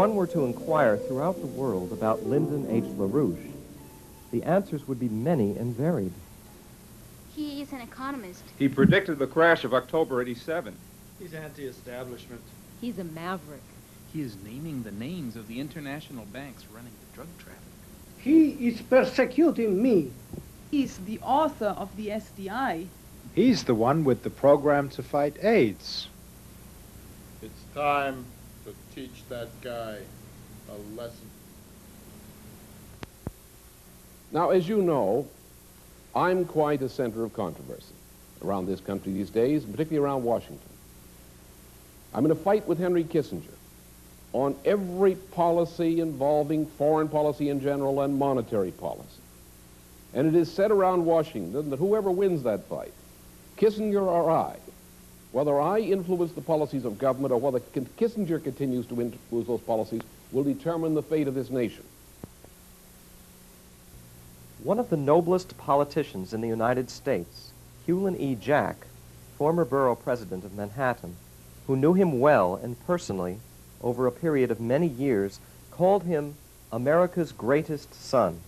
one were to inquire throughout the world about Lyndon H. LaRouche, the answers would be many and varied. He is an economist. He predicted the crash of October '87. He's anti-establishment. He's a maverick. He is naming the names of the international banks running the drug traffic. He is persecuting me. He's the author of the SDI. He's the one with the program to fight AIDS. It's time to teach that guy a lesson. Now, as you know, I'm quite a center of controversy around this country these days, particularly around Washington. I'm in a fight with Henry Kissinger on every policy involving foreign policy in general and monetary policy. And it is said around Washington that whoever wins that fight, Kissinger or I, whether I influence the policies of government or whether Kissinger continues to influence those policies, will determine the fate of this nation. One of the noblest politicians in the United States, Hewlin E. Jack, former borough president of Manhattan, who knew him well and personally over a period of many years, called him America's greatest son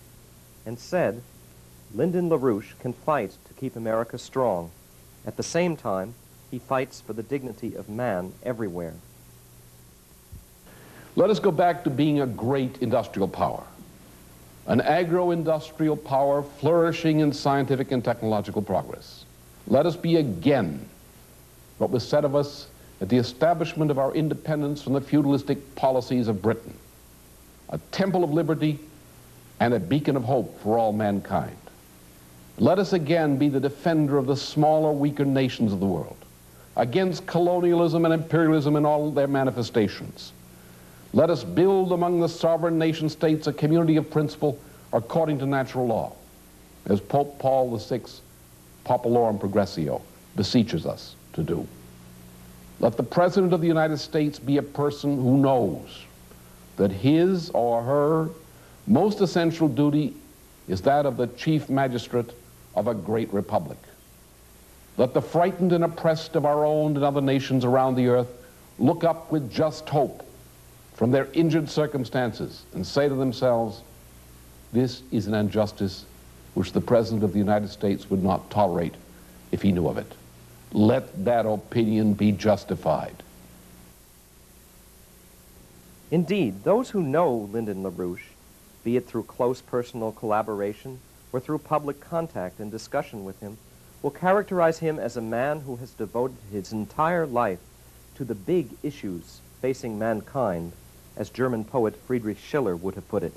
and said, Lyndon LaRouche can fight to keep America strong. At the same time, he fights for the dignity of man everywhere. Let us go back to being a great industrial power, an agro-industrial power flourishing in scientific and technological progress. Let us be again what was said of us at the establishment of our independence from the feudalistic policies of Britain, a temple of liberty and a beacon of hope for all mankind. Let us again be the defender of the smaller, weaker nations of the world against colonialism and imperialism in all their manifestations. Let us build among the sovereign nation states a community of principle according to natural law, as Pope Paul VI, Populorum Progressio, beseeches us to do. Let the President of the United States be a person who knows that his or her most essential duty is that of the chief magistrate of a great republic. Let the frightened and oppressed of our own and other nations around the earth look up with just hope from their injured circumstances and say to themselves, this is an injustice which the President of the United States would not tolerate if he knew of it. Let that opinion be justified. Indeed, those who know Lyndon LaRouche, be it through close personal collaboration or through public contact and discussion with him, will characterize him as a man who has devoted his entire life to the big issues facing mankind, as German poet Friedrich Schiller would have put it.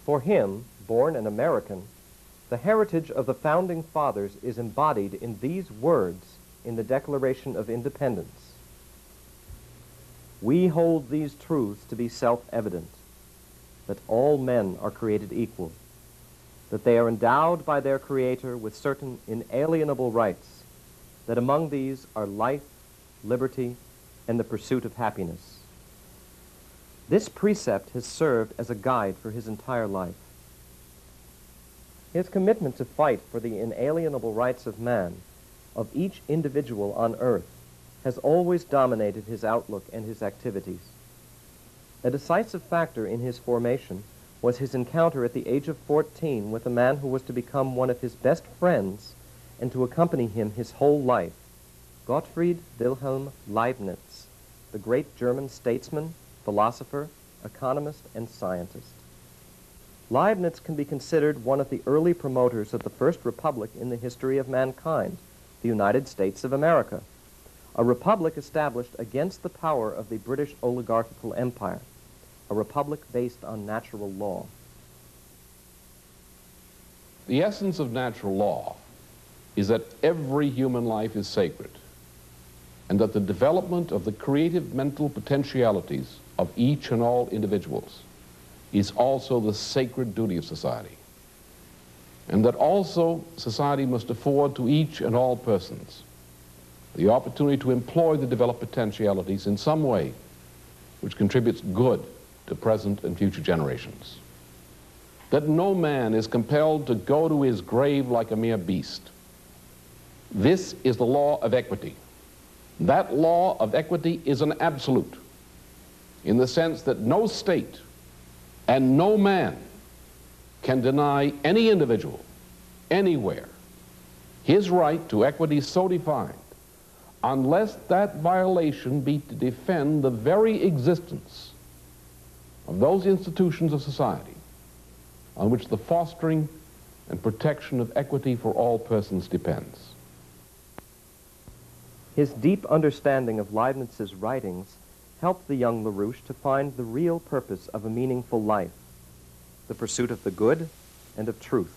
For him, born an American, the heritage of the Founding Fathers is embodied in these words in the Declaration of Independence. We hold these truths to be self-evident, that all men are created equal, that they are endowed by their Creator with certain inalienable rights, that among these are life, liberty, and the pursuit of happiness. This precept has served as a guide for his entire life. His commitment to fight for the inalienable rights of man, of each individual on earth, has always dominated his outlook and his activities. A decisive factor in his formation was his encounter at the age of 14 with a man who was to become one of his best friends and to accompany him his whole life, Gottfried Wilhelm Leibniz, the great German statesman, philosopher, economist, and scientist. Leibniz can be considered one of the early promoters of the first republic in the history of mankind, the United States of America, a republic established against the power of the British oligarchical empire, a republic based on natural law. The essence of natural law is that every human life is sacred, and that the development of the creative mental potentialities of each and all individuals is also the sacred duty of society, and that also society must afford to each and all persons the opportunity to employ the developed potentialities in some way which contributes good to present and future generations. That no man is compelled to go to his grave like a mere beast. This is the law of equity. That law of equity is an absolute, in the sense that no state and no man can deny any individual, anywhere, his right to equity so defined, unless that violation be to defend the very existence of those institutions of society on which the fostering and protection of equity for all persons depends. His deep understanding of Leibniz's writings helped the young LaRouche to find the real purpose of a meaningful life, the pursuit of the good and of truth.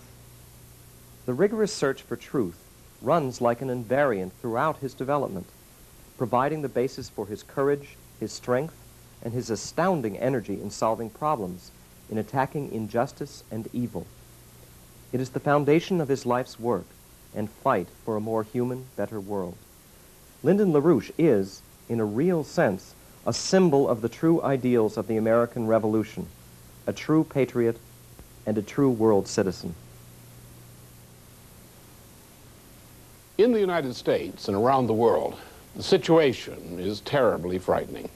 The rigorous search for truth runs like an invariant throughout his development, providing the basis for his courage, his strength, and his astounding energy in solving problems, in attacking injustice and evil. It is the foundation of his life's work and fight for a more human, better world. Lyndon LaRouche is, in a real sense, a symbol of the true ideals of the American Revolution, a true patriot and a true world citizen. In the United States and around the world, the situation is terribly frightening.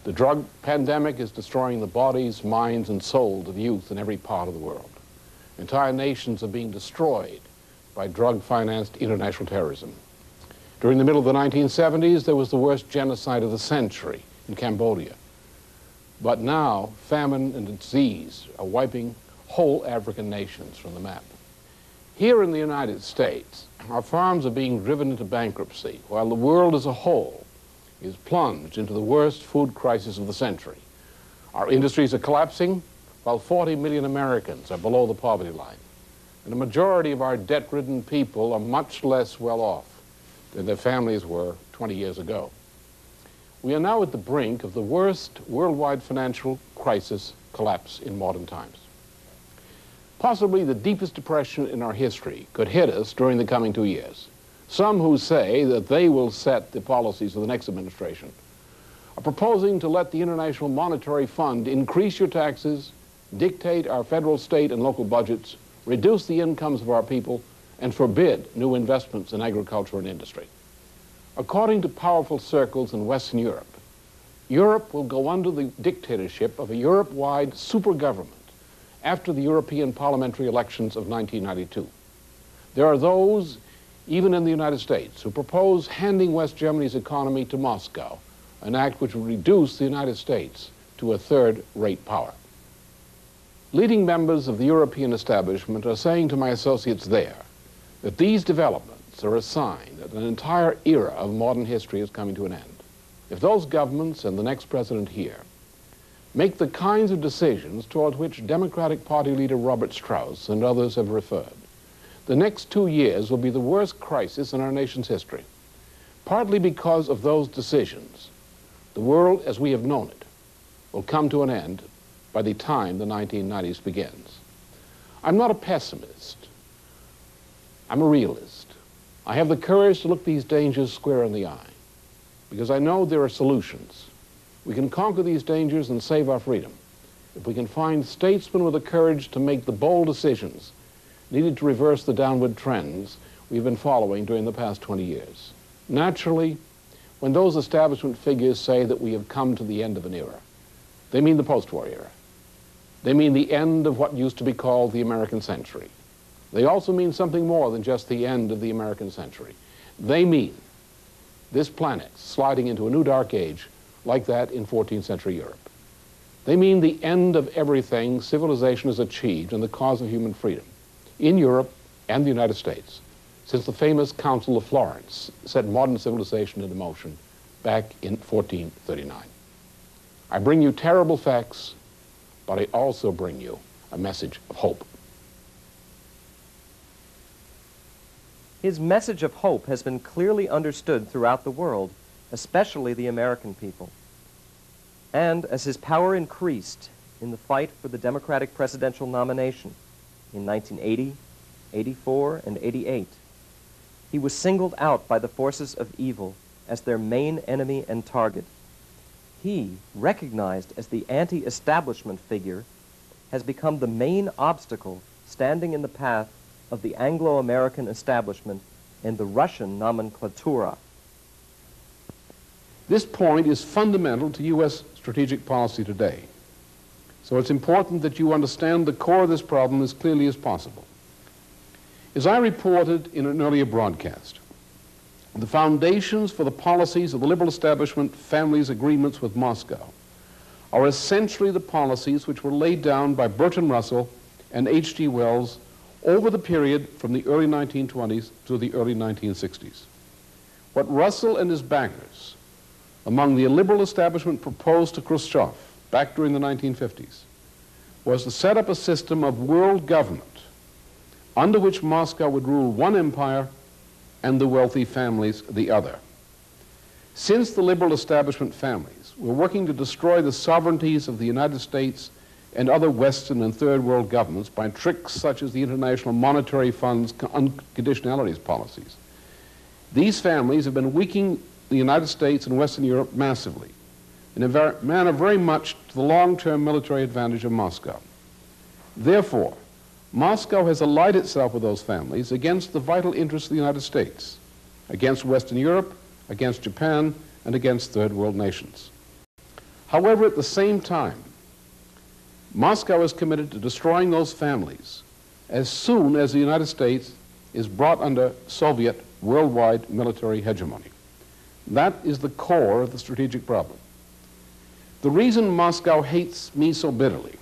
The drug pandemic is destroying the bodies, minds, and souls of youth in every part of the world. Entire nations are being destroyed by drug-financed international terrorism. During the middle of the 1970s, there was the worst genocide of the century in Cambodia. But now, famine and disease are wiping whole African nations from the map. Here in the United States, our farms are being driven into bankruptcy, while the world as a whole is plunged into the worst food crisis of the century. Our industries are collapsing, while 40 million Americans are below the poverty line. And a majority of our debt-ridden people are much less well off than their families were 20 years ago. We are now at the brink of the worst worldwide financial crisis collapse in modern times. Possibly the deepest depression in our history could hit us during the coming 2 years. Some who say that they will set the policies of the next administration are proposing to let the International Monetary Fund increase your taxes, dictate our federal, state, and local budgets, reduce the incomes of our people, and forbid new investments in agriculture and industry. According to powerful circles in Western Europe, Europe will go under the dictatorship of a Europe-wide super government after the European parliamentary elections of 1992. There are those, even in the United States, who propose handing West Germany's economy to Moscow, an act which would reduce the United States to a third-rate power. Leading members of the European establishment are saying to my associates there that these developments are a sign that an entire era of modern history is coming to an end. If those governments and the next president here make the kinds of decisions toward which Democratic Party leader Robert Strauss and others have referred, the next 2 years will be the worst crisis in our nation's history. Partly because of those decisions, the world as we have known it will come to an end by the time the 1990s begins. I'm not a pessimist. I'm a realist. I have the courage to look these dangers square in the eye because I know there are solutions. We can conquer these dangers and save our freedom if we can find statesmen with the courage to make the bold decisions needed to reverse the downward trends we've been following during the past 20 years. Naturally, when those establishment figures say that we have come to the end of an era, they mean the post-war era. They mean the end of what used to be called the American century. They also mean something more than just the end of the American century. They mean this planet sliding into a new dark age like that in 14th century Europe. They mean the end of everything civilization has achieved in the cause of human freedom in Europe and the United States since the famous Council of Florence set modern civilization into motion back in 1439. I bring you terrible facts, but I also bring you a message of hope. His message of hope has been clearly understood throughout the world, especially the American people. And as his power increased in the fight for the Democratic presidential nomination in 1980, 84, and 88, he was singled out by the forces of evil as their main enemy and target. He, recognized as the anti-establishment figure, has become the main obstacle standing in the path of the Anglo-American establishment and the Russian nomenklatura. This point is fundamental to U.S. strategic policy today. So it's important that you understand the core of this problem as clearly as possible. As I reported in an earlier broadcast, the foundations for the policies of the liberal establishment family's agreements with Moscow are essentially the policies which were laid down by Bertrand Russell and H.G. Wells over the period from the early 1920s to the early 1960s. What Russell and his backers among the liberal establishment proposed to Khrushchev back during the 1950s was to set up a system of world government under which Moscow would rule one empire and the wealthy families the other. Since the liberal establishment families were working to destroy the sovereignties of the United States and other Western and Third World governments by tricks such as the International Monetary Fund's unconditionalities policies, these families have been weakening the United States and Western Europe massively, in a manner very much to the long-term military advantage of Moscow. Therefore, Moscow has allied itself with those families against the vital interests of the United States, against Western Europe, against Japan, and against Third World nations. However, at the same time, Moscow is committed to destroying those families as soon as the United States is brought under Soviet worldwide military hegemony. That is the core of the strategic problem. The reason Moscow hates me so bitterly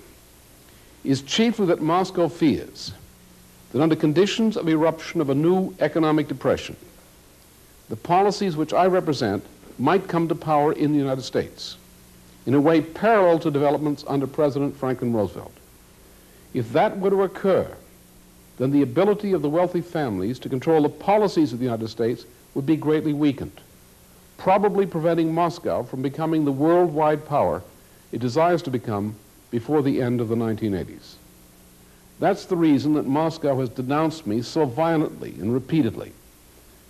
is chiefly that Moscow fears that under conditions of eruption of a new economic depression, the policies which I represent might come to power in the United States in a way parallel to developments under President Franklin Roosevelt. If that were to occur, then the ability of the wealthy families to control the policies of the United States would be greatly weakened, probably preventing Moscow from becoming the worldwide power it desires to become before the end of the 1980s. That's the reason that Moscow has denounced me so violently and repeatedly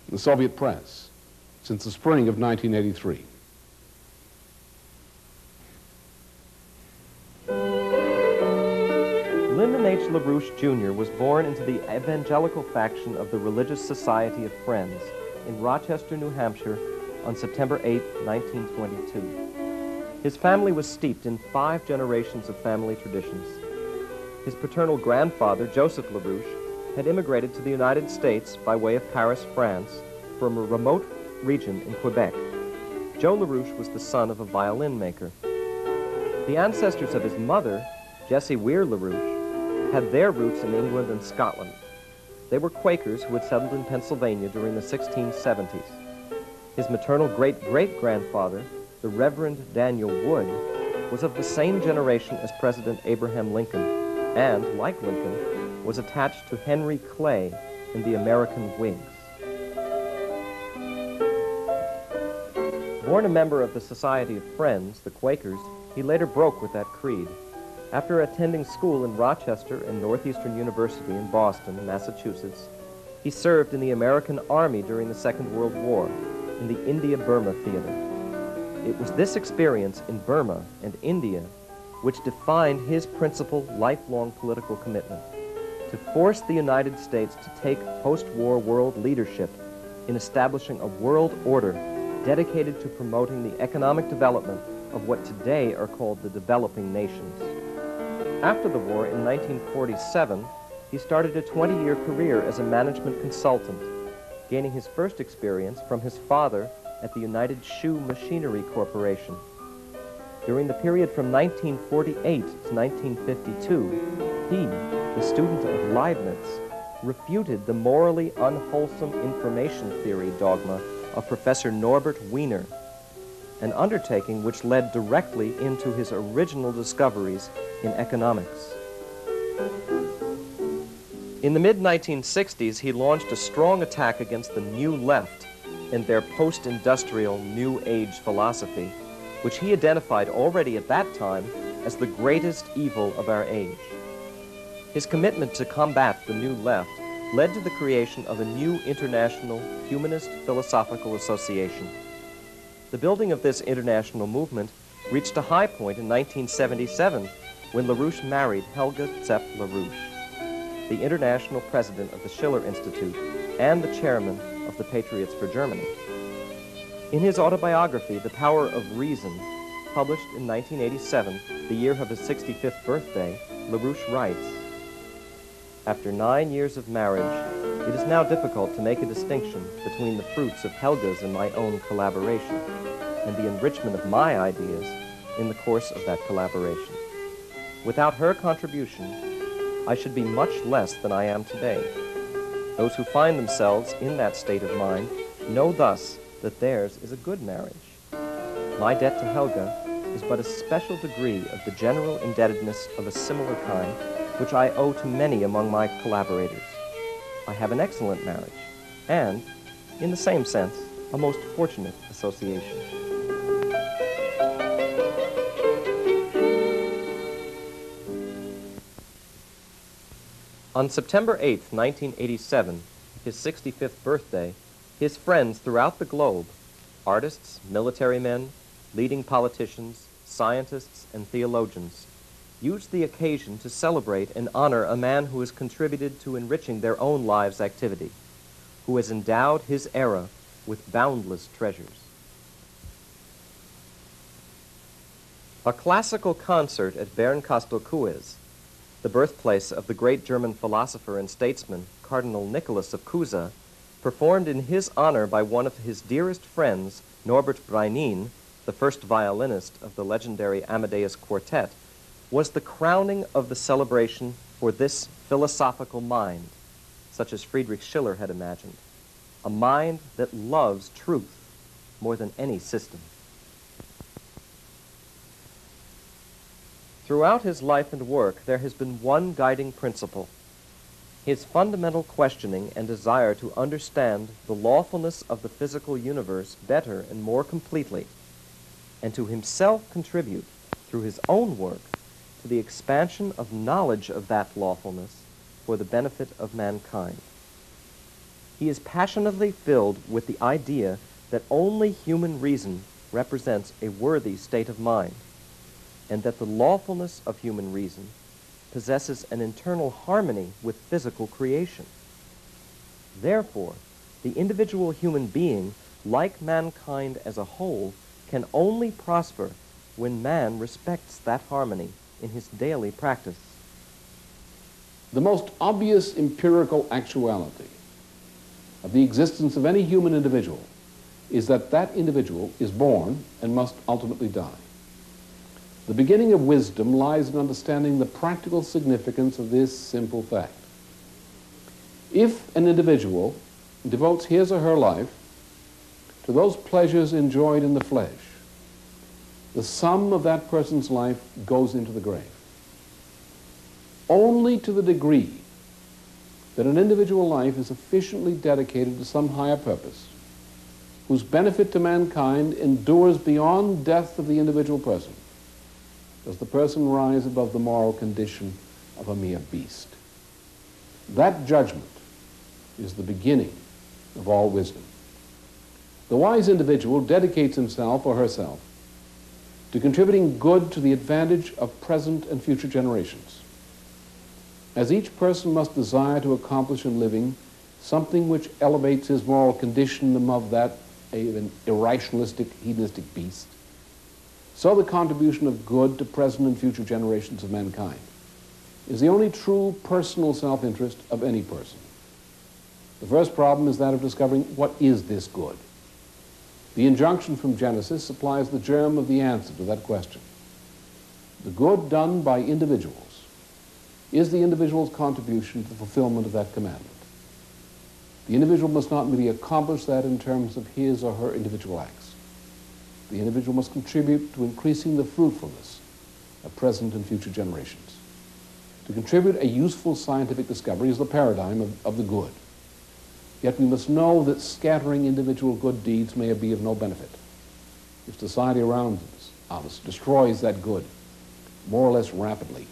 in the Soviet press since the spring of 1983. Lyndon H. LaRouche Jr. was born into the evangelical faction of the Religious Society of Friends in Rochester, New Hampshire on September 8, 1922. His family was steeped in 5 generations of family traditions. His paternal grandfather, Joseph LaRouche, had immigrated to the United States by way of Paris, France, from a remote region in Quebec. Joe LaRouche was the son of a violin maker. The ancestors of his mother, Jessie Weir LaRouche, had their roots in England and Scotland. They were Quakers who had settled in Pennsylvania during the 1670s. His maternal great-great-grandfather, the Reverend Daniel Wood, was of the same generation as President Abraham Lincoln, and, like Lincoln, was attached to Henry Clay in the American Whigs. Born a member of the Society of Friends, the Quakers, he later broke with that creed. After attending school in Rochester and Northeastern University in Boston, Massachusetts, he served in the American Army during the Second World War in the India-Burma theater. It was this experience in Burma and India which defined his principal lifelong political commitment: to force the United States to take post-war world leadership in establishing a world order dedicated to promoting the economic development of what today are called the developing nations. After the war, in 1947, he started a 20-year career as a management consultant, gaining his first experience from his father at the United Shoe Machinery Corporation. During the period from 1948 to 1952, he, the student of Leibniz, refuted the morally unwholesome information theory dogma of Professor Norbert Wiener, an undertaking which led directly into his original discoveries in economics. In the mid-1960s, he launched a strong attack against the New Left and their post-industrial New Age philosophy, which he identified already at that time as the greatest evil of our age. His commitment to combat the New Left led to the creation of a new international humanist philosophical association. The building of this international movement reached a high point in 1977 when LaRouche married Helga Zepp LaRouche, the international president of the Schiller Institute and the chairman of the Patriots for Germany. In his autobiography, The Power of Reason, published in 1987, the year of his 65th birthday, LaRouche writes, "After 9 years of marriage, it is now difficult to make a distinction between the fruits of Helga's and my own collaboration, and the enrichment of my ideas in the course of that collaboration. Without her contribution, I should be much less than I am today. Those who find themselves in that state of mind know thus that theirs is a good marriage. My debt to Helga is but a special degree of the general indebtedness of a similar kind which I owe to many among my collaborators. I have an excellent marriage, and, in the same sense, a most fortunate association." On September 8th, 1987, his 65th birthday, his friends throughout the globe, artists, military men, leading politicians, scientists, and theologians, used the occasion to celebrate and honor a man who has contributed to enriching their own lives' activity, who has endowed his era with boundless treasures. A classical concert at Bernkastel-Kues, the birthplace of the great German philosopher and statesman, Cardinal Nicholas of Cusa, performed in his honor by one of his dearest friends, Norbert Breinin, the first violinist of the legendary Amadeus Quartet, was the crowning of the celebration for this philosophical mind, such as Friedrich Schiller had imagined, a mind that loves truth more than any system. Throughout his life and work, there has been one guiding principle: his fundamental questioning and desire to understand the lawfulness of the physical universe better and more completely, and to himself contribute, through his own work, to the expansion of knowledge of that lawfulness for the benefit of mankind. He is passionately filled with the idea that only human reason represents a worthy state of mind, and that the lawfulness of human reason possesses an internal harmony with physical creation. Therefore, the individual human being, like mankind as a whole, can only prosper when man respects that harmony in his daily practice. The most obvious empirical actuality of the existence of any human individual is that that individual is born and must ultimately die. The beginning of wisdom lies in understanding the practical significance of this simple fact. If an individual devotes his or her life to those pleasures enjoyed in the flesh, the sum of that person's life goes into the grave. Only to the degree that an individual life is sufficiently dedicated to some higher purpose, whose benefit to mankind endures beyond death of the individual person, does the person rise above the moral condition of a mere beast. That judgment is the beginning of all wisdom. The wise individual dedicates himself or herself to contributing good to the advantage of present and future generations, as each person must desire to accomplish in living something which elevates his moral condition above that of an irrationalistic, hedonistic beast. So the contribution of good to present and future generations of mankind is the only true personal self-interest of any person. The first problem is that of discovering what is this good. The injunction from Genesis supplies the germ of the answer to that question. The good done by individuals is the individual's contribution to the fulfillment of that commandment. The individual must not merely accomplish that in terms of his or her individual acts. The individual must contribute to increasing the fruitfulness of present and future generations. To contribute a useful scientific discovery is the paradigm of the good. Yet we must know that scattering individual good deeds may be of no benefit if society around us destroys that good more or less rapidly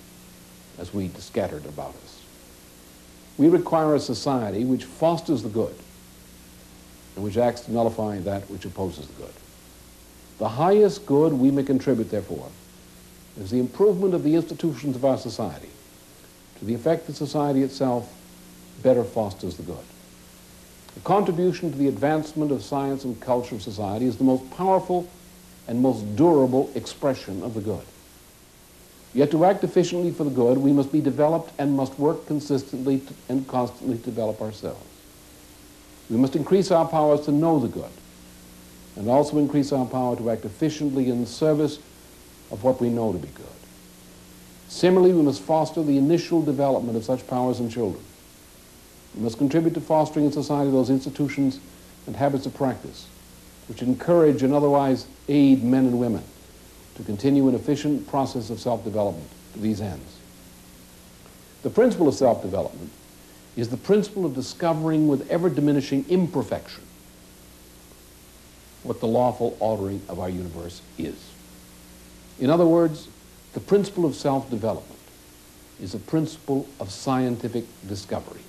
as we scatter it about us. We require a society which fosters the good and which acts to nullify that which opposes the good. The highest good we may contribute, therefore, is the improvement of the institutions of our society to the effect that society itself better fosters the good. The contribution to the advancement of science and culture of society is the most powerful and most durable expression of the good. Yet to act efficiently for the good, we must be developed and must work consistently and constantly to develop ourselves. We must increase our powers to know the good, and also increase our power to act efficiently in the service of what we know to be good. Similarly, we must foster the initial development of such powers in children. We must contribute to fostering in society those institutions and habits of practice which encourage and otherwise aid men and women to continue an efficient process of self-development to these ends. The principle of self-development is the principle of discovering with ever-diminishing imperfection what the lawful ordering of our universe is. In other words, the principle of self-development is a principle of scientific discovery.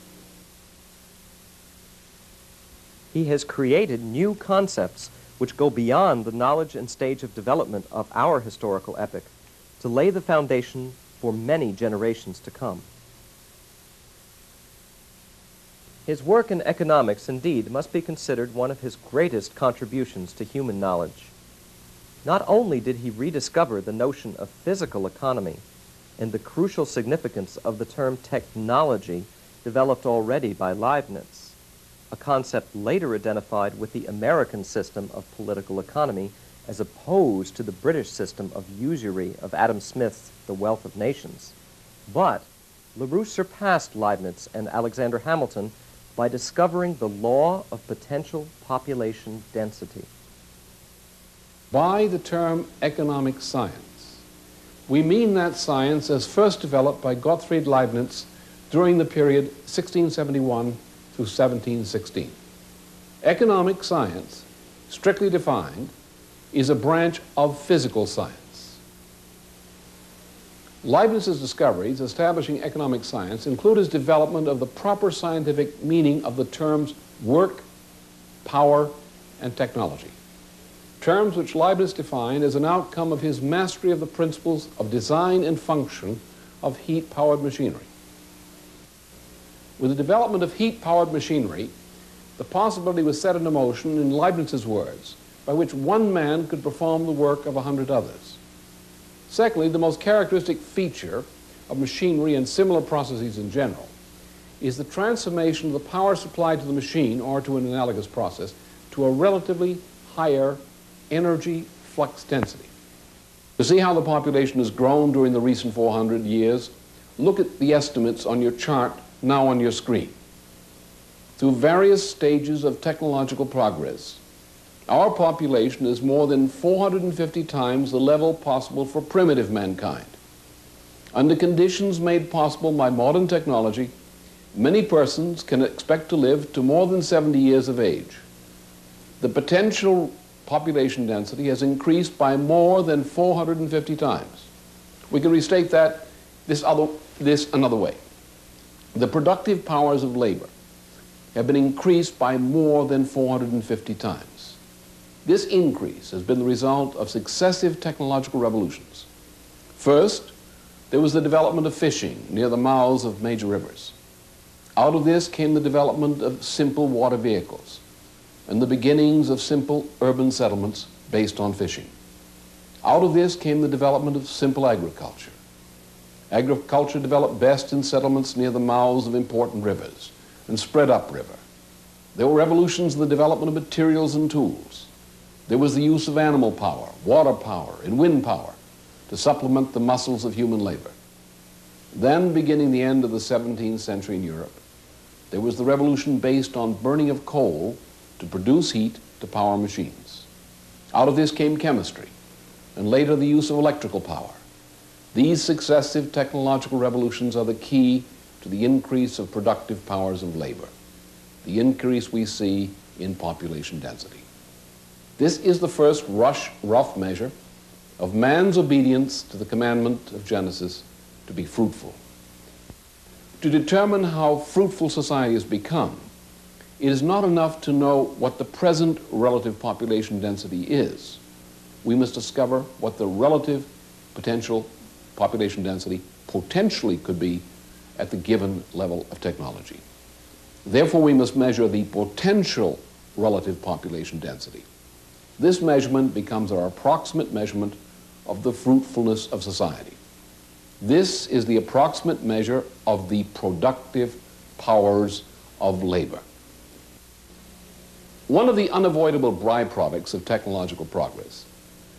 He has created new concepts which go beyond the knowledge and stage of development of our historical epoch to lay the foundation for many generations to come. His work in economics, indeed, must be considered one of his greatest contributions to human knowledge. Not only did he rediscover the notion of physical economy and the crucial significance of the term technology developed already by Leibniz, a concept later identified with the American system of political economy as opposed to the British system of usury of Adam Smith's The Wealth of Nations, but LaRouche surpassed Leibniz and Alexander Hamilton by discovering the law of potential population density. By the term economic science, we mean that science as first developed by Gottfried Leibniz during the period 1671 through 1716. Economic science, strictly defined, is a branch of physical science. Leibniz's discoveries establishing economic science include his development of the proper scientific meaning of the terms work, power, and technology. Terms which Leibniz defined as an outcome of his mastery of the principles of design and function of heat-powered machinery. With the development of heat-powered machinery, the possibility was set into motion, in Leibniz's words, by which one man could perform the work of 100 others. Secondly, the most characteristic feature of machinery and similar processes in general is the transformation of the power supplied to the machine, or to an analogous process, to a relatively higher energy flux density. To see how the population has grown during the recent 400 years, look at the estimates on your chart now on your screen. Through various stages of technological progress, our population is more than 450 times the level possible for primitive mankind. Under conditions made possible by modern technology, many persons can expect to live to more than 70 years of age. The potential population density has increased by more than 450 times. We can restate that this another way. The productive powers of labor have been increased by more than 450 times. This increase has been the result of successive technological revolutions. First, there was the development of fishing near the mouths of major rivers. Out of this came the development of simple water vehicles and the beginnings of simple urban settlements based on fishing. Out of this came the development of simple agriculture. Agriculture developed best in settlements near the mouths of important rivers and spread upriver. There were revolutions in the development of materials and tools. There was the use of animal power, water power, and wind power to supplement the muscles of human labor. Then, beginning the end of the 17th century in Europe, there was the revolution based on burning of coal to produce heat to power machines. Out of this came chemistry, and later the use of electrical power. These successive technological revolutions are the key to the increase of productive powers of labor, the increase we see in population density. This is the first rough measure of man's obedience to the commandment of Genesis to be fruitful. To determine how fruitful society has become, it is not enough to know what the present relative population density is. We must discover what the relative potential population density potentially could be at the given level of technology. Therefore, we must measure the potential relative population density. This measurement becomes our approximate measurement of the fruitfulness of society. This is the approximate measure of the productive powers of labor. One of the unavoidable byproducts of technological progress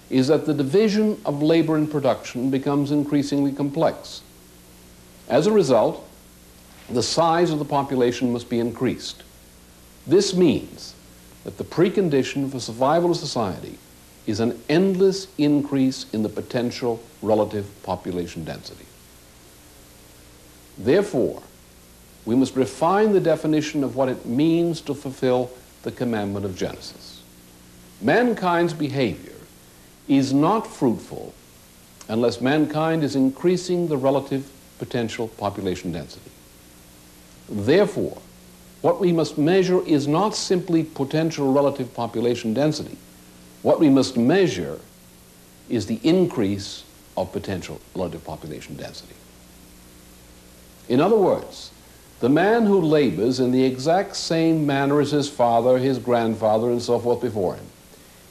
is that the division of labor in production becomes increasingly complex. As a result, the size of the population must be increased. This means that the precondition for survival of society is an endless increase in the potential relative population density. Therefore, we must refine the definition of what it means to fulfill the commandment of Genesis. Mankind's behavior is not fruitful unless mankind is increasing the relative potential population density. Therefore, what we must measure is not simply potential relative population density. What we must measure is the increase of potential relative population density. In other words, the man who labors in the exact same manner as his father, his grandfather, and so forth before him,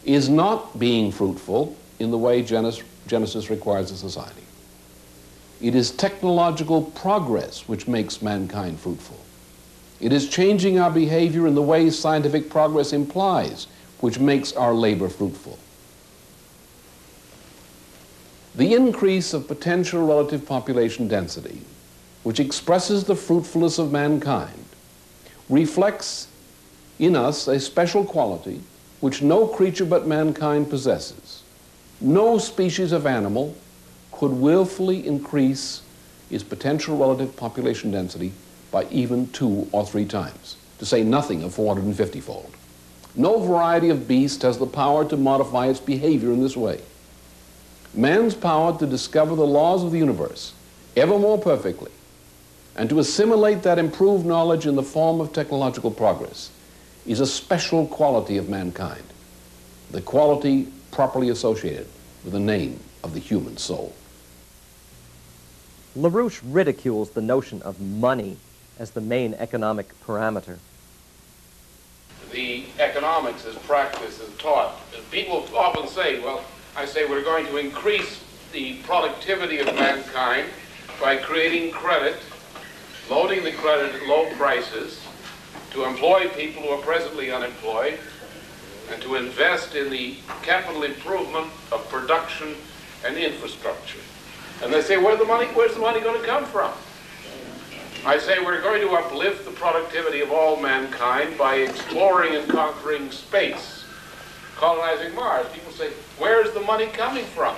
is not being fruitful in the way Genesis requires a society. It is technological progress which makes mankind fruitful. It is changing our behavior in the way scientific progress implies, which makes our labor fruitful. The increase of potential relative population density, which expresses the fruitfulness of mankind, reflects in us a special quality which no creature but mankind possesses. No species of animal could willfully increase its potential relative population density by even 2 or 3 times, to say nothing of 450-fold. No variety of beast has the power to modify its behavior in this way. Man's power to discover the laws of the universe ever more perfectly and to assimilate that improved knowledge in the form of technological progress is a special quality of mankind, the quality properly associated with the name of the human soul. LaRouche ridicules the notion of money as the main economic parameter. The economics as practiced and taught, people often say, well, I say we're going to increase the productivity of mankind by creating credit, loading the credit at low prices, to employ people who are presently unemployed, and to invest in the capital improvement of production and infrastructure. And they say, where's the money going to come from? I say we're going to uplift the productivity of all mankind by exploring and conquering space, colonizing Mars. People say, where's the money coming from?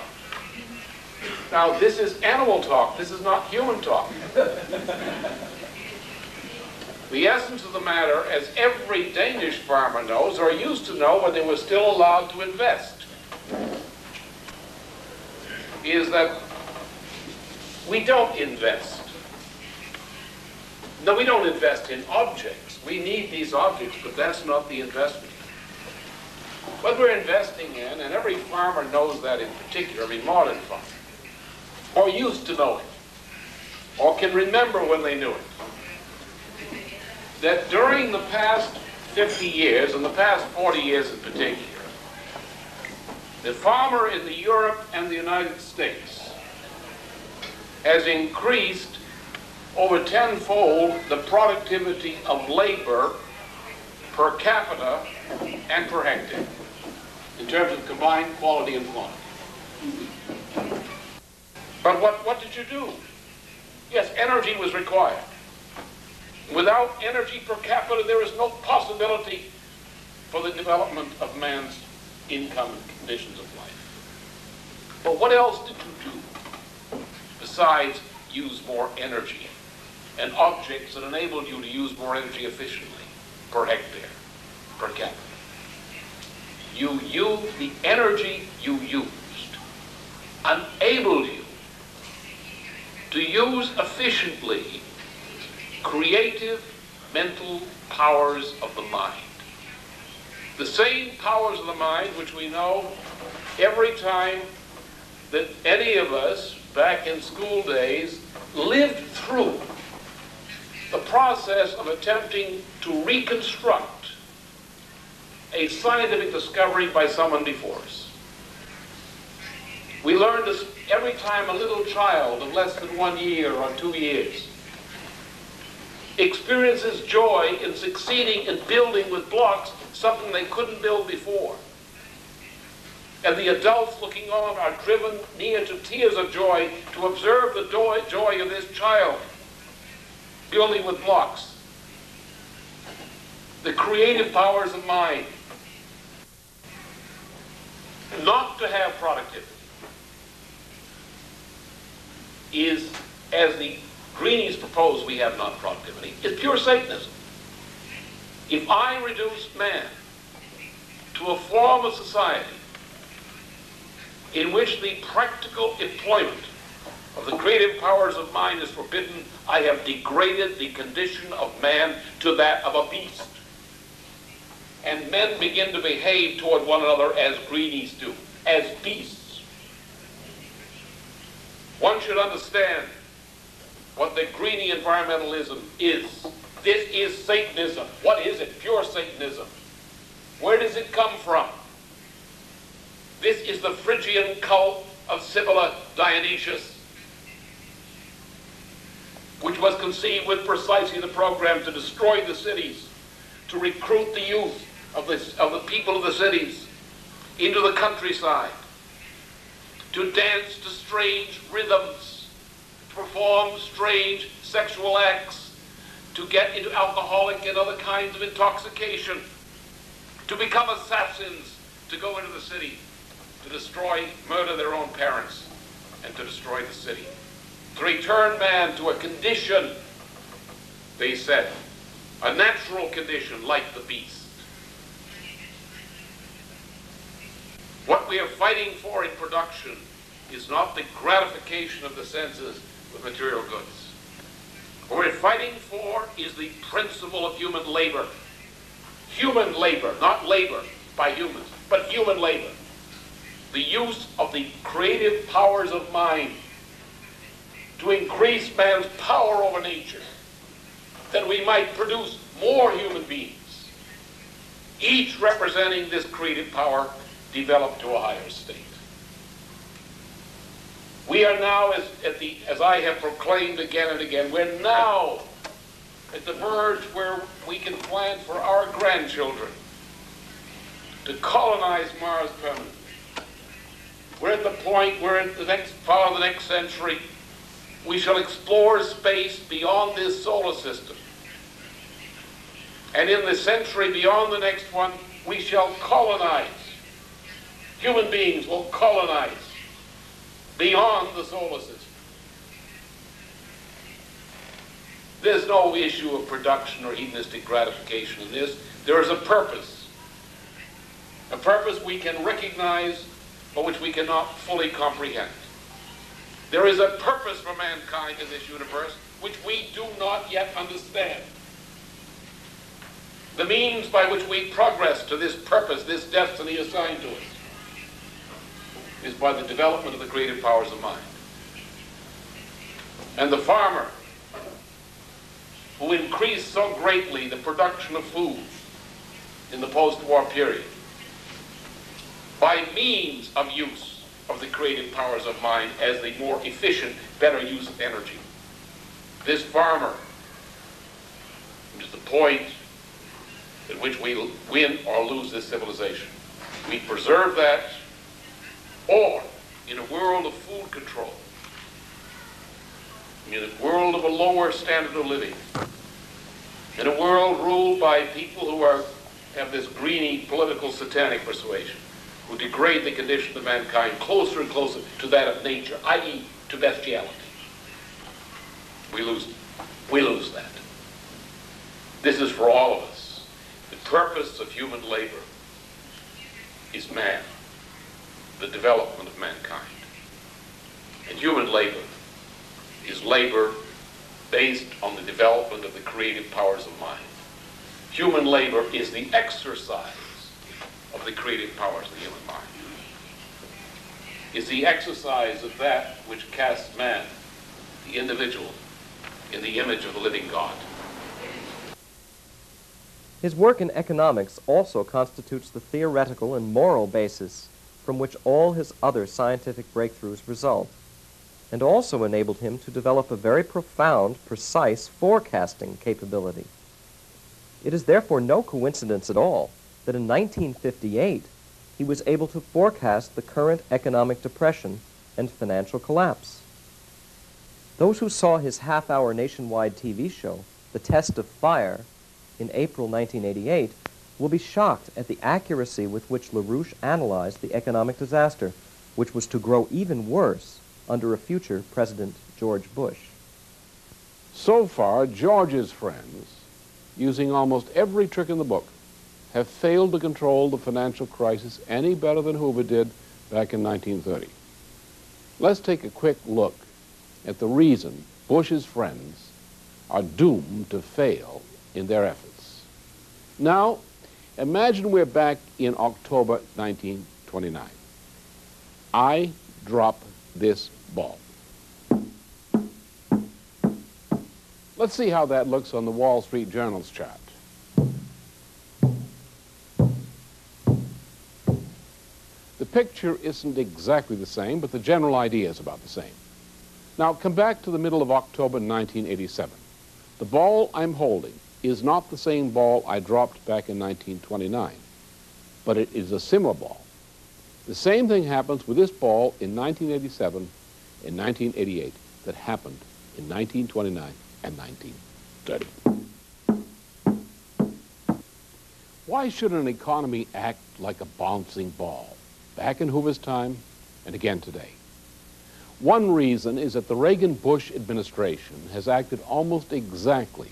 Now, this is animal talk. This is not human talk. The essence of the matter, as every Danish farmer knows, or used to know when they were still allowed to invest, is that we don't invest. No, we don't invest in objects. We need these objects, but that's not the investment. What we're investing in, and every farmer knows that in particular, every modern farmer, or used to know it, or can remember when they knew it, that during the past 50 years, and the past 40 years in particular, the farmer in Europe and the United States has increased over tenfold the productivity of labor per capita and per hectare in terms of combined quality and quantity. But what did you do? Yes, energy was required. Without energy per capita, there is no possibility for the development of man's income and conditions of life. But what else did you do besides use more energy and objects that enabled you to use more energy efficiently per hectare, per capita? You used the energy you used, enabled you to use efficiently creative mental powers of the mind. The same powers of the mind which we know every time that any of us back in school days lived through the process of attempting to reconstruct a scientific discovery by someone before us. We learn this every time a little child of less than 1 year or 2 years experiences joy in succeeding in building with blocks something they couldn't build before. And the adults looking on are driven near to tears of joy to observe the joy of this child building with blocks. The creative powers of mind. Not to have productivity is, as the Greenies propose we have not productivity, is pure Satanism. If I reduce man to a form of society in which the practical employment of the creative powers of mind is forbidden, I have degraded the condition of man to that of a beast. And men begin to behave toward one another as Greenies do, as beasts. One should understand what the Greenie environmentalism is. This is Satanism. What is it? Pure Satanism. Where does it come from? This is the Phrygian cult of Sibylla Dionysius, which was conceived with precisely the program to destroy the cities, to recruit the youth of the people of the cities into the countryside, to dance to strange rhythms, to perform strange sexual acts, to get into alcoholic and other kinds of intoxication, to become assassins, to go into the city, to destroy, murder their own parents, and to destroy the city. To return man to a condition, they said, a natural condition like the beast. What we are fighting for in production is not the gratification of the senses with material goods. What we're fighting for is the principle of human labor. Human labor, not labor by humans, but human labor. The use of the creative powers of mind to increase man's power over nature, that we might produce more human beings, each representing this creative power developed to a higher state. We are now, as I have proclaimed again and again, we're now at the verge where we can plan for our grandchildren to colonize Mars permanently. We're at the point where in the next part of the next century, we shall explore space beyond this solar system. And in the century beyond the next one, we shall colonize. Human beings will colonize beyond the solar system. There's no issue of production or hedonistic gratification in this. There is a purpose we can recognize, but which we cannot fully comprehend. There is a purpose for mankind in this universe which we do not yet understand. The means by which we progress to this purpose, this destiny assigned to us, is by the development of the creative powers of mind. And the farmer, who increased so greatly the production of food in the post-war period, by means of use of the creative powers of mind as the more efficient, better use of energy. This farmer, which is the point at which we win or lose this civilization. We preserve that, or in a world of food control, in a world of a lower standard of living, in a world ruled by people who have this greeny political satanic persuasion, who degrade the condition of mankind closer and closer to that of nature, i.e. to bestiality. We lose that. This is for all of us. The purpose of human labor is man, the development of mankind. And human labor is labor based on the development of the creative powers of mind. Human labor is the exercise of the creative powers of the human mind. Is the exercise of that which casts man, the individual, in the image of the living God. His work in economics also constitutes the theoretical and moral basis from which all his other scientific breakthroughs result, and also enabled him to develop a very profound, precise forecasting capability. It is therefore no coincidence at all that in 1958 he was able to forecast the current economic depression and financial collapse. Those who saw his half-hour nationwide TV show, The Test of Fire, in April 1988, will be shocked at the accuracy with which LaRouche analyzed the economic disaster, which was to grow even worse under a future President George Bush. So far, George's friends, using almost every trick in the book, have failed to control the financial crisis any better than Hoover did back in 1930. Let's take a quick look at the reason Bush's friends are doomed to fail in their efforts. Now, imagine we're back in October 1929. I drop this ball. Let's see how that looks on the Wall Street Journal's chart. The picture isn't exactly the same, but the general idea is about the same. Now, come back to the middle of October 1987. The ball I'm holding is not the same ball I dropped back in 1929, but it is a similar ball. The same thing happens with this ball in 1987 and 1988 that happened in 1929 and 1930. Why should an economy act like a bouncing ball? Back in Hoover's time and again today. One reason is that the Reagan-Bush administration has acted almost exactly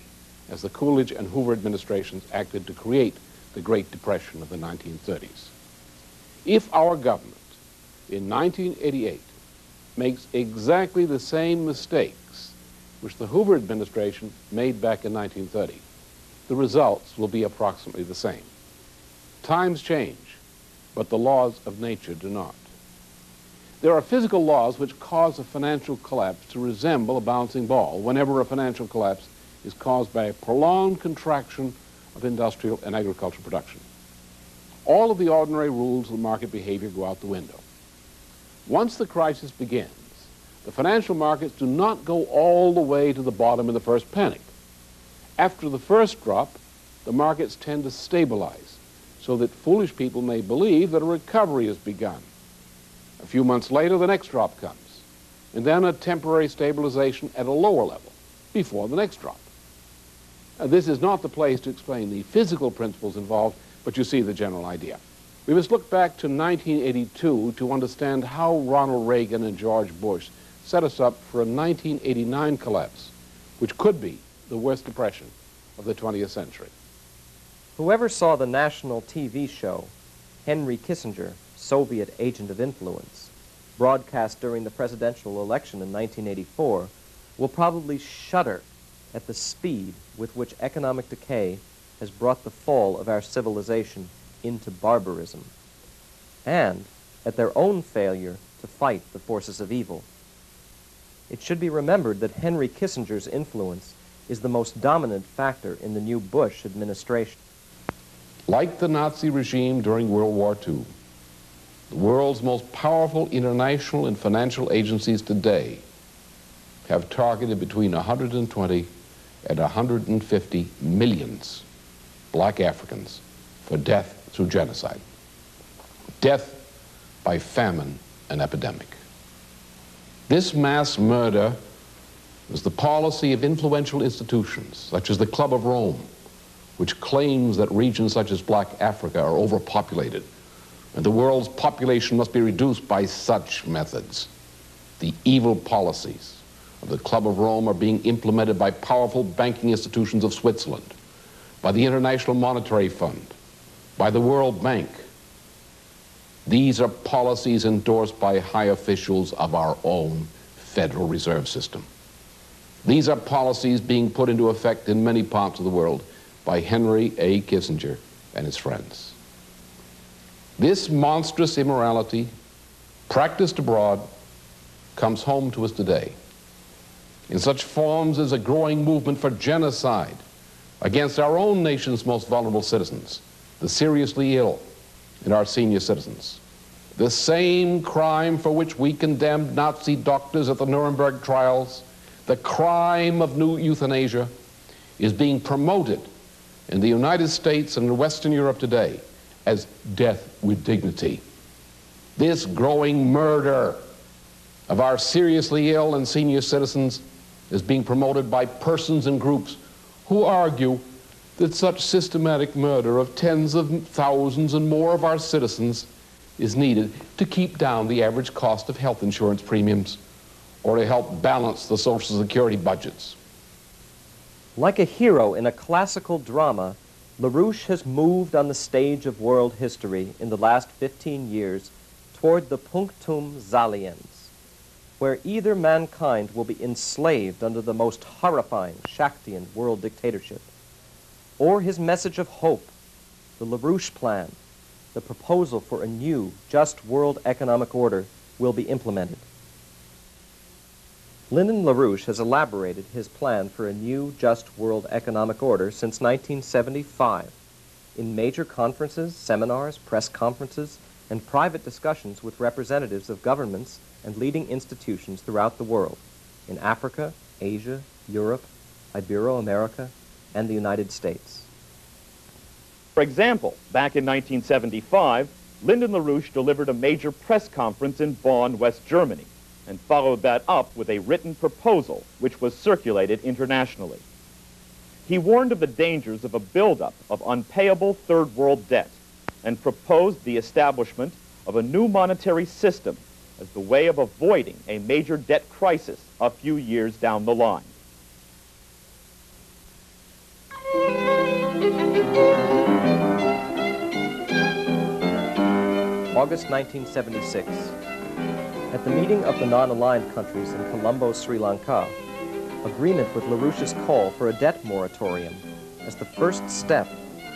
as the Coolidge and Hoover administrations acted to create the Great Depression of the 1930s. If our government in 1988 makes exactly the same mistakes which the Hoover administration made back in 1930, the results will be approximately the same. Times change, but the laws of nature do not. There are physical laws which cause a financial collapse to resemble a bouncing ball whenever a financial collapse is caused by a prolonged contraction of industrial and agricultural production. All of the ordinary rules of market behavior go out the window. Once the crisis begins, the financial markets do not go all the way to the bottom in the first panic. After the first drop, the markets tend to stabilize so that foolish people may believe that a recovery has begun. A few months later, the next drop comes, and then a temporary stabilization at a lower level before the next drop. This is not the place to explain the physical principles involved, but you see the general idea. We must look back to 1982 to understand how Ronald Reagan and George Bush set us up for a 1989 collapse, which could be the worst depression of the 20th century. Whoever saw the national TV show, Henry Kissinger, Soviet Agent of Influence, broadcast during the presidential election in 1984, will probably shudder at the speed with which economic decay has brought the fall of our civilization into barbarism, and at their own failure to fight the forces of evil. It should be remembered that Henry Kissinger's influence is the most dominant factor in the new Bush administration. Like the Nazi regime during World War II, the world's most powerful international and financial agencies today have targeted between 120 and 150 millions black Africans for death through genocide, death by famine and epidemic. This mass murder was the policy of influential institutions such as the Club of Rome, which claims that regions such as black Africa are overpopulated and the world's population must be reduced by such methods. The evil policies of the Club of Rome are being implemented by powerful banking institutions of Switzerland, by the International Monetary Fund, by the World Bank. These are policies endorsed by high officials of our own Federal Reserve System. These are policies being put into effect in many parts of the world by Henry A. Kissinger and his friends. This monstrous immorality, practiced abroad, comes home to us today in such forms as a growing movement for genocide against our own nation's most vulnerable citizens, the seriously ill and our senior citizens. The same crime for which we condemned Nazi doctors at the Nuremberg trials, the crime of new euthanasia, is being promoted in the United States and in Western Europe today as death with dignity. This growing murder of our seriously ill and senior citizens is being promoted by persons and groups who argue that such systematic murder of tens of thousands and more of our citizens is needed to keep down the average cost of health insurance premiums or to help balance the Social Security budgets. Like a hero in a classical drama, LaRouche has moved on the stage of world history in the last 15 years toward the punctum saliens, where either mankind will be enslaved under the most horrifying Shaktian world dictatorship, or his message of hope, the LaRouche Plan, the proposal for a new, just world economic order, will be implemented. Lyndon LaRouche has elaborated his plan for a new, just world economic order since 1975 in major conferences, seminars, press conferences, and private discussions with representatives of governments and leading institutions throughout the world, in Africa, Asia, Europe, Ibero-America, and the United States. For example, back in 1975, Lyndon LaRouche delivered a major press conference in Bonn, West Germany, and followed that up with a written proposal which was circulated internationally. He warned of the dangers of a buildup of unpayable third world debt and proposed the establishment of a new monetary system as the way of avoiding a major debt crisis a few years down the line. August 1976. At the meeting of the non-aligned countries in Colombo, Sri Lanka, agreement with LaRouche's call for a debt moratorium as the first step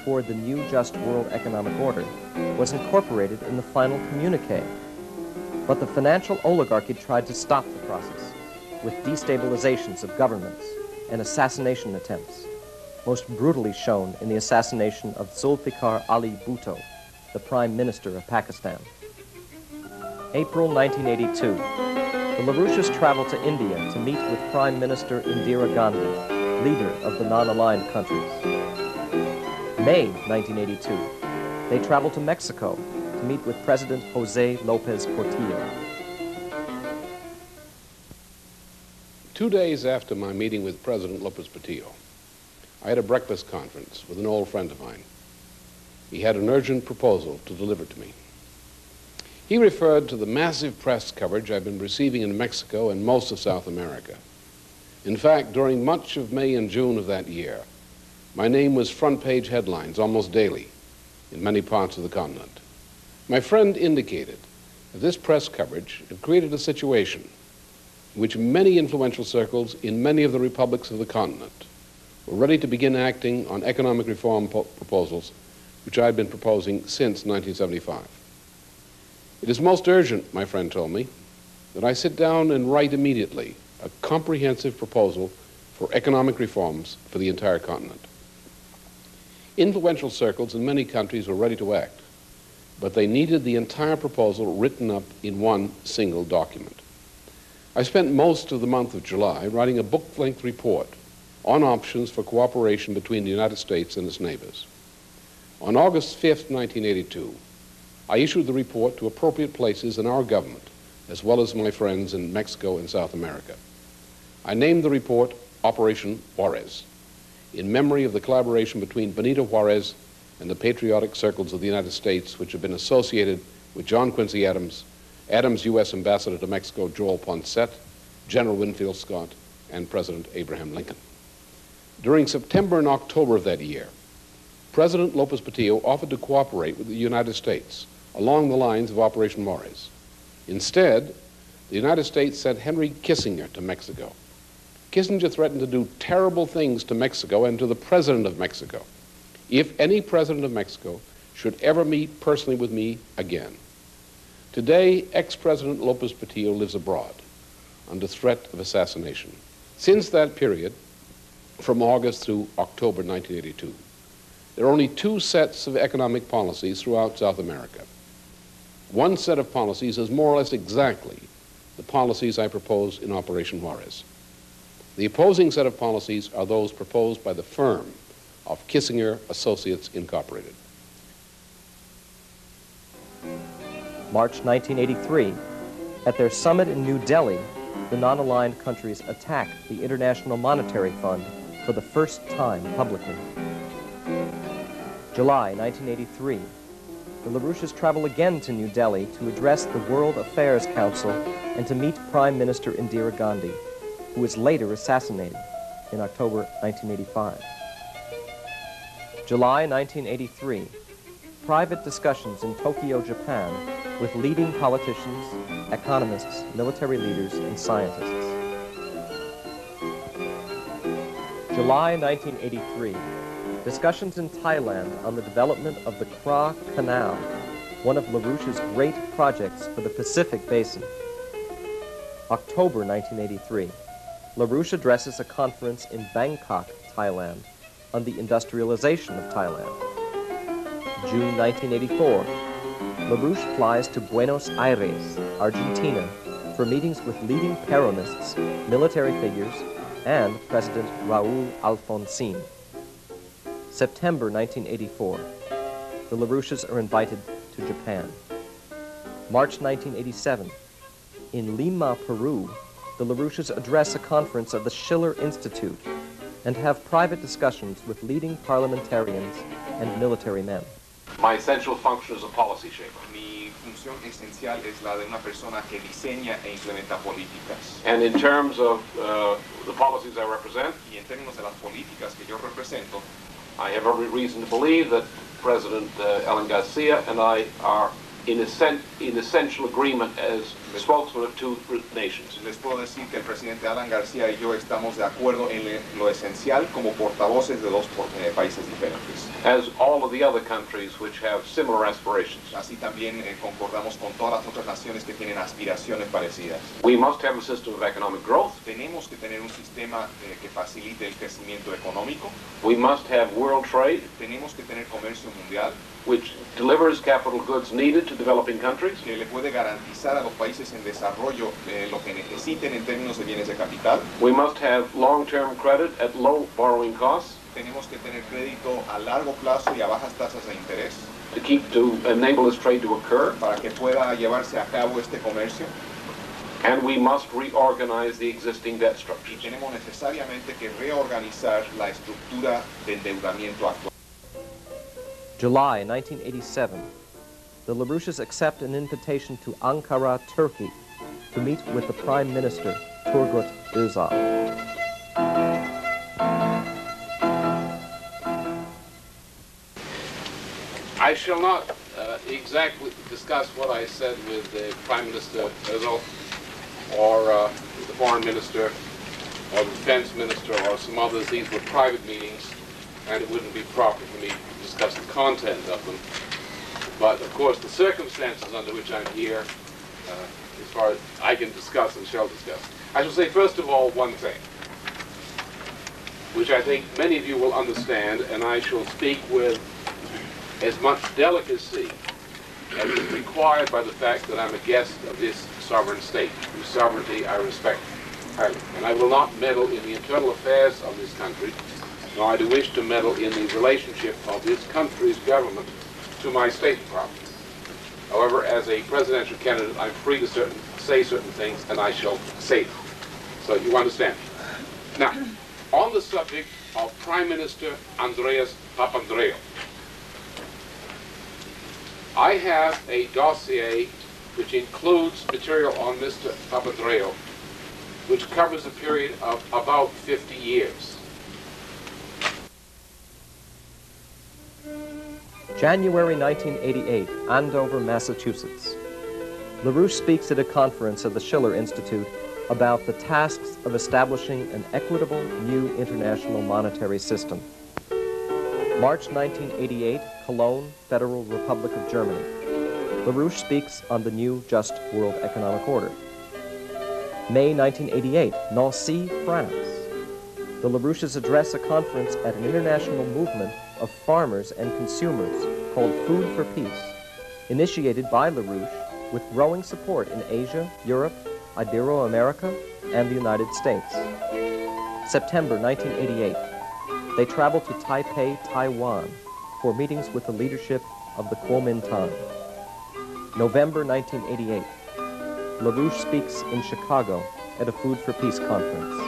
toward the new just world economic order was incorporated in the final communique. But the financial oligarchy tried to stop the process with destabilizations of governments and assassination attempts, most brutally shown in the assassination of Zulfikar Ali Bhutto, the Prime Minister of Pakistan. April 1982. The LaRouches traveled to India to meet with Prime Minister Indira Gandhi, leader of the non-aligned countries. May 1982. They traveled to Mexico to meet with President Jose Lopez Portillo. 2 days after my meeting with President Lopez Portillo, I had a breakfast conference with an old friend of mine. He had an urgent proposal to deliver to me. He referred to the massive press coverage I've been receiving in Mexico and most of South America. In fact, during much of May and June of that year, my name was front-page headlines almost daily in many parts of the continent. My friend indicated that this press coverage had created a situation in which many influential circles in many of the republics of the continent were ready to begin acting on economic reform proposals which I had been proposing since 1975. It is most urgent, my friend told me, that I sit down and write immediately a comprehensive proposal for economic reforms for the entire continent. Influential circles in many countries were ready to act, but they needed the entire proposal written up in one single document. I spent most of the month of July writing a book-length report on options for cooperation between the United States and its neighbors. On August 5th, 1982, I issued the report to appropriate places in our government, as well as my friends in Mexico and South America. I named the report Operation Juarez, in memory of the collaboration between Benito Juarez and the patriotic circles of the United States, which have been associated with John Quincy Adams, Adams' U.S. Ambassador to Mexico, Joel Ponset, General Winfield Scott, and President Abraham Lincoln. During September and October of that year, President Lopez Portillo offered to cooperate with the United States along the lines of Operation Juarez. Instead, the United States sent Henry Kissinger to Mexico. Kissinger threatened to do terrible things to Mexico and to the President of Mexico if any President of Mexico should ever meet personally with me again. Today, ex-President Lopez Portillo lives abroad under threat of assassination. Since that period, from August through October 1982. There are only two sets of economic policies throughout South America. One set of policies is more or less exactly the policies I proposed in Operation Juarez. The opposing set of policies are those proposed by the firm of Kissinger Associates Incorporated. March 1983, at their summit in New Delhi, the non-aligned countries attacked the International Monetary Fund for the first time publicly. July 1983, the LaRouches travel again to New Delhi to address the World Affairs Council and to meet Prime Minister Indira Gandhi, who was later assassinated in October 1985. July 1983, private discussions in Tokyo, Japan, with leading politicians, economists, military leaders, and scientists. July 1983, discussions in Thailand on the development of the Kra Canal, one of LaRouche's great projects for the Pacific Basin. October 1983, LaRouche addresses a conference in Bangkok, Thailand, on the industrialization of Thailand. June 1984, LaRouche flies to Buenos Aires, Argentina, for meetings with leading Peronists, military figures, and President Raúl Alfonsín. September 1984, the LaRouches are invited to Japan. March 1987, in Lima, Peru, the LaRouches address a conference of the Schiller Institute and have private discussions with leading parliamentarians and military men. My essential function is a policy shaper. Mi función esencial es la de una persona que diseña e implementa políticas. And in terms of the policies I represent, Y en términos de las políticas que yo represento, I have every reason to believe that President Ellen Garcia and I are in essential agreement as spokesmen of two nations. les puedo decir que el presidente Alan García y yo estamos de acuerdo en lo esencial como portavoces de dos países diferentes. As all of the other countries which have similar aspirations. Así también concordamos con todas las otras naciones que tienen aspiraciones parecidas. We must have a system of economic growth. Tenemos que tener un sistema que facilite el crecimiento económico. We must have world trade, Tenemos que tener comercio mundial which delivers capital goods needed to developing countries. que le puede garantizar a los países en desarrollo lo que necesiten en términos de bienes de capital. We must have long-term credit at low borrowing costs Tenemos que tener crédito a largo plazo y a bajas tasas de interés to enable this trade to occur. para que pueda llevarse a cabo este comercio. And we must reorganize the existing debt Y structures. tenemos necesariamente que reorganizar la estructura de endeudamiento actual. July 1987, the LaRouches accept an invitation to Ankara, Turkey, to meet with the Prime Minister, Turgut Özal. I shall not exactly discuss what I said with Prime Minister Özal or the Foreign Minister or the Defense Minister or some others. These were private meetings, and it wouldn't be proper for me to discuss the content of them. But, of course, the circumstances under which I'm here, as far as I can discuss and shall discuss. I shall say, first of all, one thing, which I think many of you will understand, and I shall speak with as much delicacy as is required by the fact that I'm a guest of this sovereign state, whose sovereignty I respect highly. And I will not meddle in the internal affairs of this country, nor do I wish to meddle in the relationship of this country's government to my state property. However, as a presidential candidate, I'm free to say certain things, and I shall say them. So you understand. Now, on the subject of Prime Minister Andreas Papandreou, I have a dossier which includes material on Mr. Papandreou, which covers a period of about 50 years. January 1988, Andover, Massachusetts. LaRouche speaks at a conference of the Schiller Institute about the tasks of establishing an equitable new international monetary system. March 1988, Cologne, Federal Republic of Germany. LaRouche speaks on the new just world economic order. May 1988, Nancy, France. the LaRouches address a conference at an international movement of farmers and consumers called Food for Peace, initiated by LaRouche with growing support in Asia, Europe, Ibero-America, and the United States. September 1988, they traveled to Taipei, Taiwan, for meetings with the leadership of the Kuomintang. November 1988, LaRouche speaks in Chicago at a Food for Peace conference.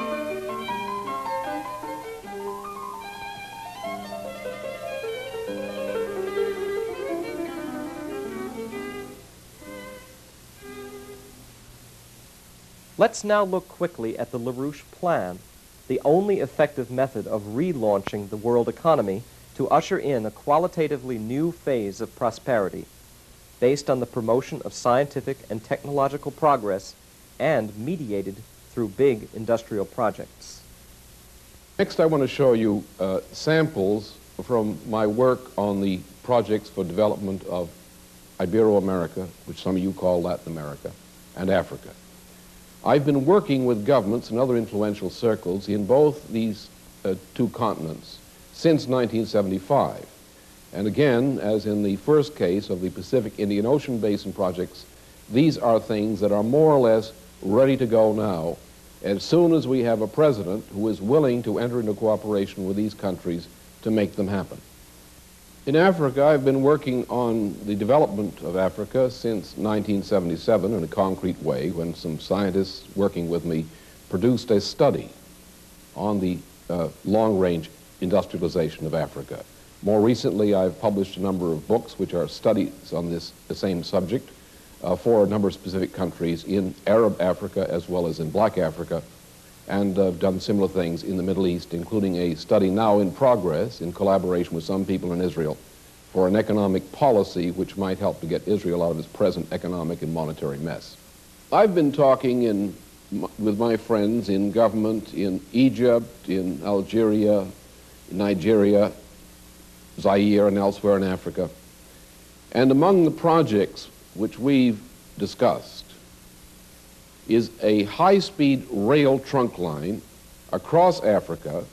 Let's now look quickly at the LaRouche Plan, the only effective method of relaunching the world economy to usher in a qualitatively new phase of prosperity, based on the promotion of scientific and technological progress and mediated through big industrial projects. Next, I want to show you samples from my work on the projects for development of Ibero-America, which some of you call Latin America, and Africa. I've been working with governments and other influential circles in both these two continents since 1975. And again, as in the first case of the Pacific Indian Ocean Basin projects, these are things that are more or less ready to go now, as soon as we have a president who is willing to enter into cooperation with these countries to make them happen. In Africa, I've been working on the development of Africa since 1977 in a concrete way, when some scientists working with me produced a study on the long-range industrialization of Africa. More recently, I've published a number of books which are studies on the same subject for a number of specific countries in Arab Africa as well as in Black Africa, and done similar things in the Middle East, including a study now in progress in collaboration with some people in Israel for an economic policy which might help to get Israel out of its present economic and monetary mess. I've been talking with my friends in government in Egypt, in Algeria, in Nigeria, Zaire, and elsewhere in Africa. And among the projects which we've discussed is a high-speed rail trunk line across Africa,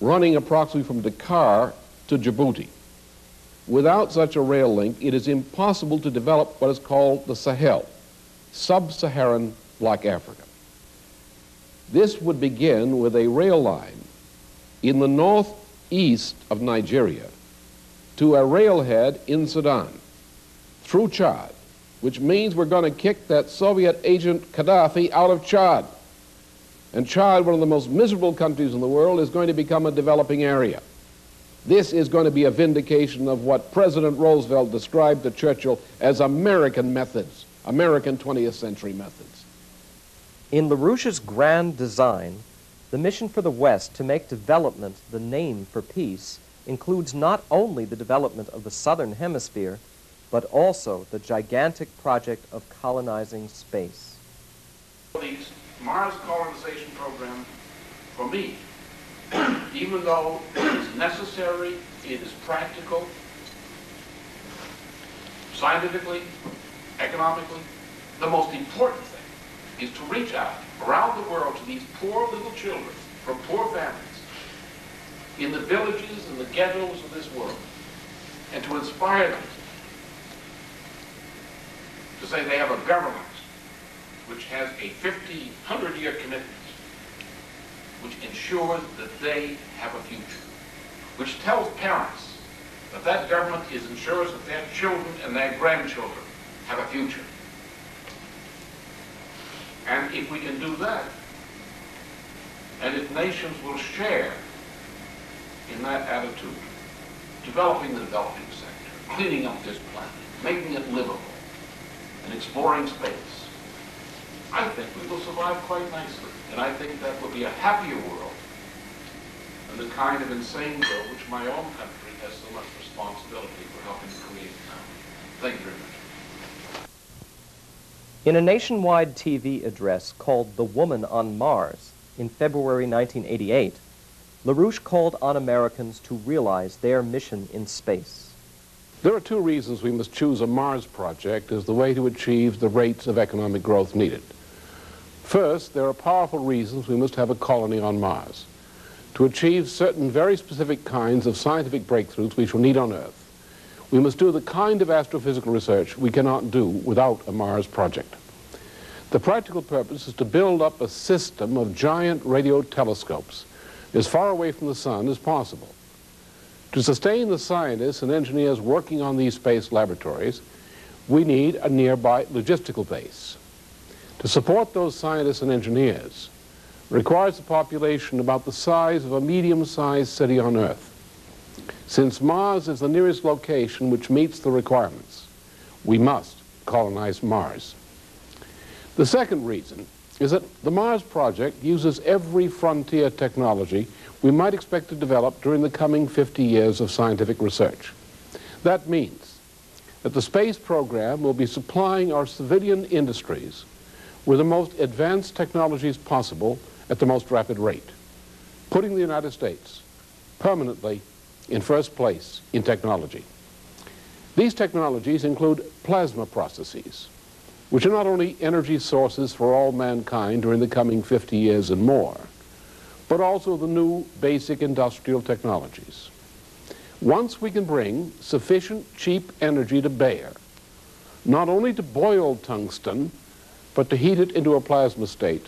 running approximately from Dakar to Djibouti. Without such a rail link, it is impossible to develop what is called the Sahel, sub-Saharan Black Africa. This would begin with a rail line in the northeast of Nigeria to a railhead in Sudan, through Chad, which means we're going to kick that Soviet agent Gaddafi out of Chad. And Chad, one of the most miserable countries in the world, is going to become a developing area. This is going to be a vindication of what President Roosevelt described to Churchill as American methods, American 20th century methods. In LaRouche's grand design, the mission for the West to make development the name for peace includes not only the development of the Southern Hemisphere, but also the gigantic project of colonizing space. The Mars colonization program, for me, even though it is necessary, it is practical, scientifically, economically, the most important thing is to reach out around the world to these poor little children from poor families in the villages and the ghettos of this world, and to inspire them to say they have a government which has a 100-year commitment, which ensures that they have a future, which tells parents that that government ensures that their children and their grandchildren have a future. And if we can do that, and if nations will share in that attitude, developing the developing sector, cleaning up this planet, making it livable, and exploring space, I think we will survive quite nicely. And I think that will be a happier world than the kind of insane world which my own country has so much responsibility for helping to create now. Thank you very much. In a nationwide TV address called The Woman on Mars in February 1988, LaRouche called on Americans to realize their mission in space. There are two reasons we must choose a Mars project as the way to achieve the rates of economic growth needed. First, there are powerful reasons we must have a colony on Mars. to achieve certain very specific kinds of scientific breakthroughs we shall need on Earth, we must do the kind of astrophysical research we cannot do without a Mars project. The practical purpose is to build up a system of giant radio telescopes as far away from the sun as possible. To sustain the scientists and engineers working on these space laboratories, we need a nearby logistical base. To support those scientists and engineers requires a population about the size of a medium-sized city on Earth. Since Mars is the nearest location which meets the requirements, we must colonize Mars. The second reason is that the Mars project uses every frontier technology we might expect to develop during the coming 50 years of scientific research. That means that the space program will be supplying our civilian industries with the most advanced technologies possible at the most rapid rate, putting the United States permanently in first place in technology. These technologies include plasma processes, which are not only energy sources for all mankind during the coming 50 years and more, but also the new basic industrial technologies. Once we can bring sufficient cheap energy to bear, not only to boil tungsten, but to heat it into a plasma state,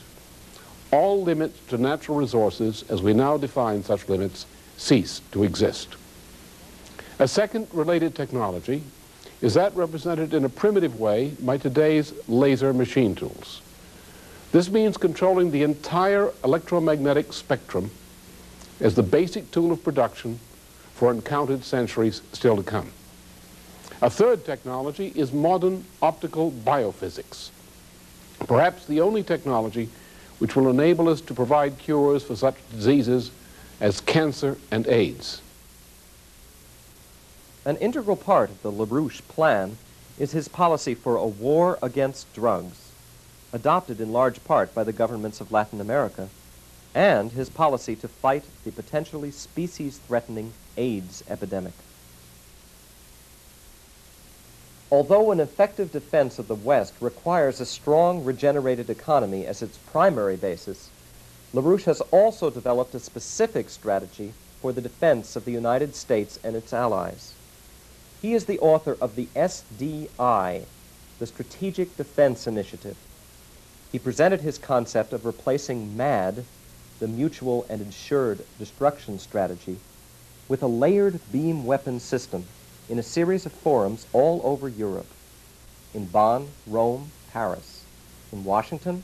all limits to natural resources, as we now define such limits, cease to exist. A second related technology is that represented in a primitive way by today's laser machine tools. This means controlling the entire electromagnetic spectrum as the basic tool of production for uncounted centuries still to come. A third technology is modern optical biophysics, perhaps the only technology which will enable us to provide cures for such diseases as cancer and AIDS. An integral part of the LaRouche plan is his policy for a war against drugs, adopted in large part by the governments of Latin America, and his policy to fight the potentially species-threatening AIDS epidemic. Although an effective defense of the West requires a strong regenerated economy as its primary basis, LaRouche has also developed a specific strategy for the defense of the United States and its allies. He is the author of the SDI, the Strategic Defense Initiative. He presented his concept of replacing MAD, the Mutual and Assured Destruction Strategy, with a layered beam weapon system in a series of forums all over Europe, in Bonn, Rome, Paris, in Washington,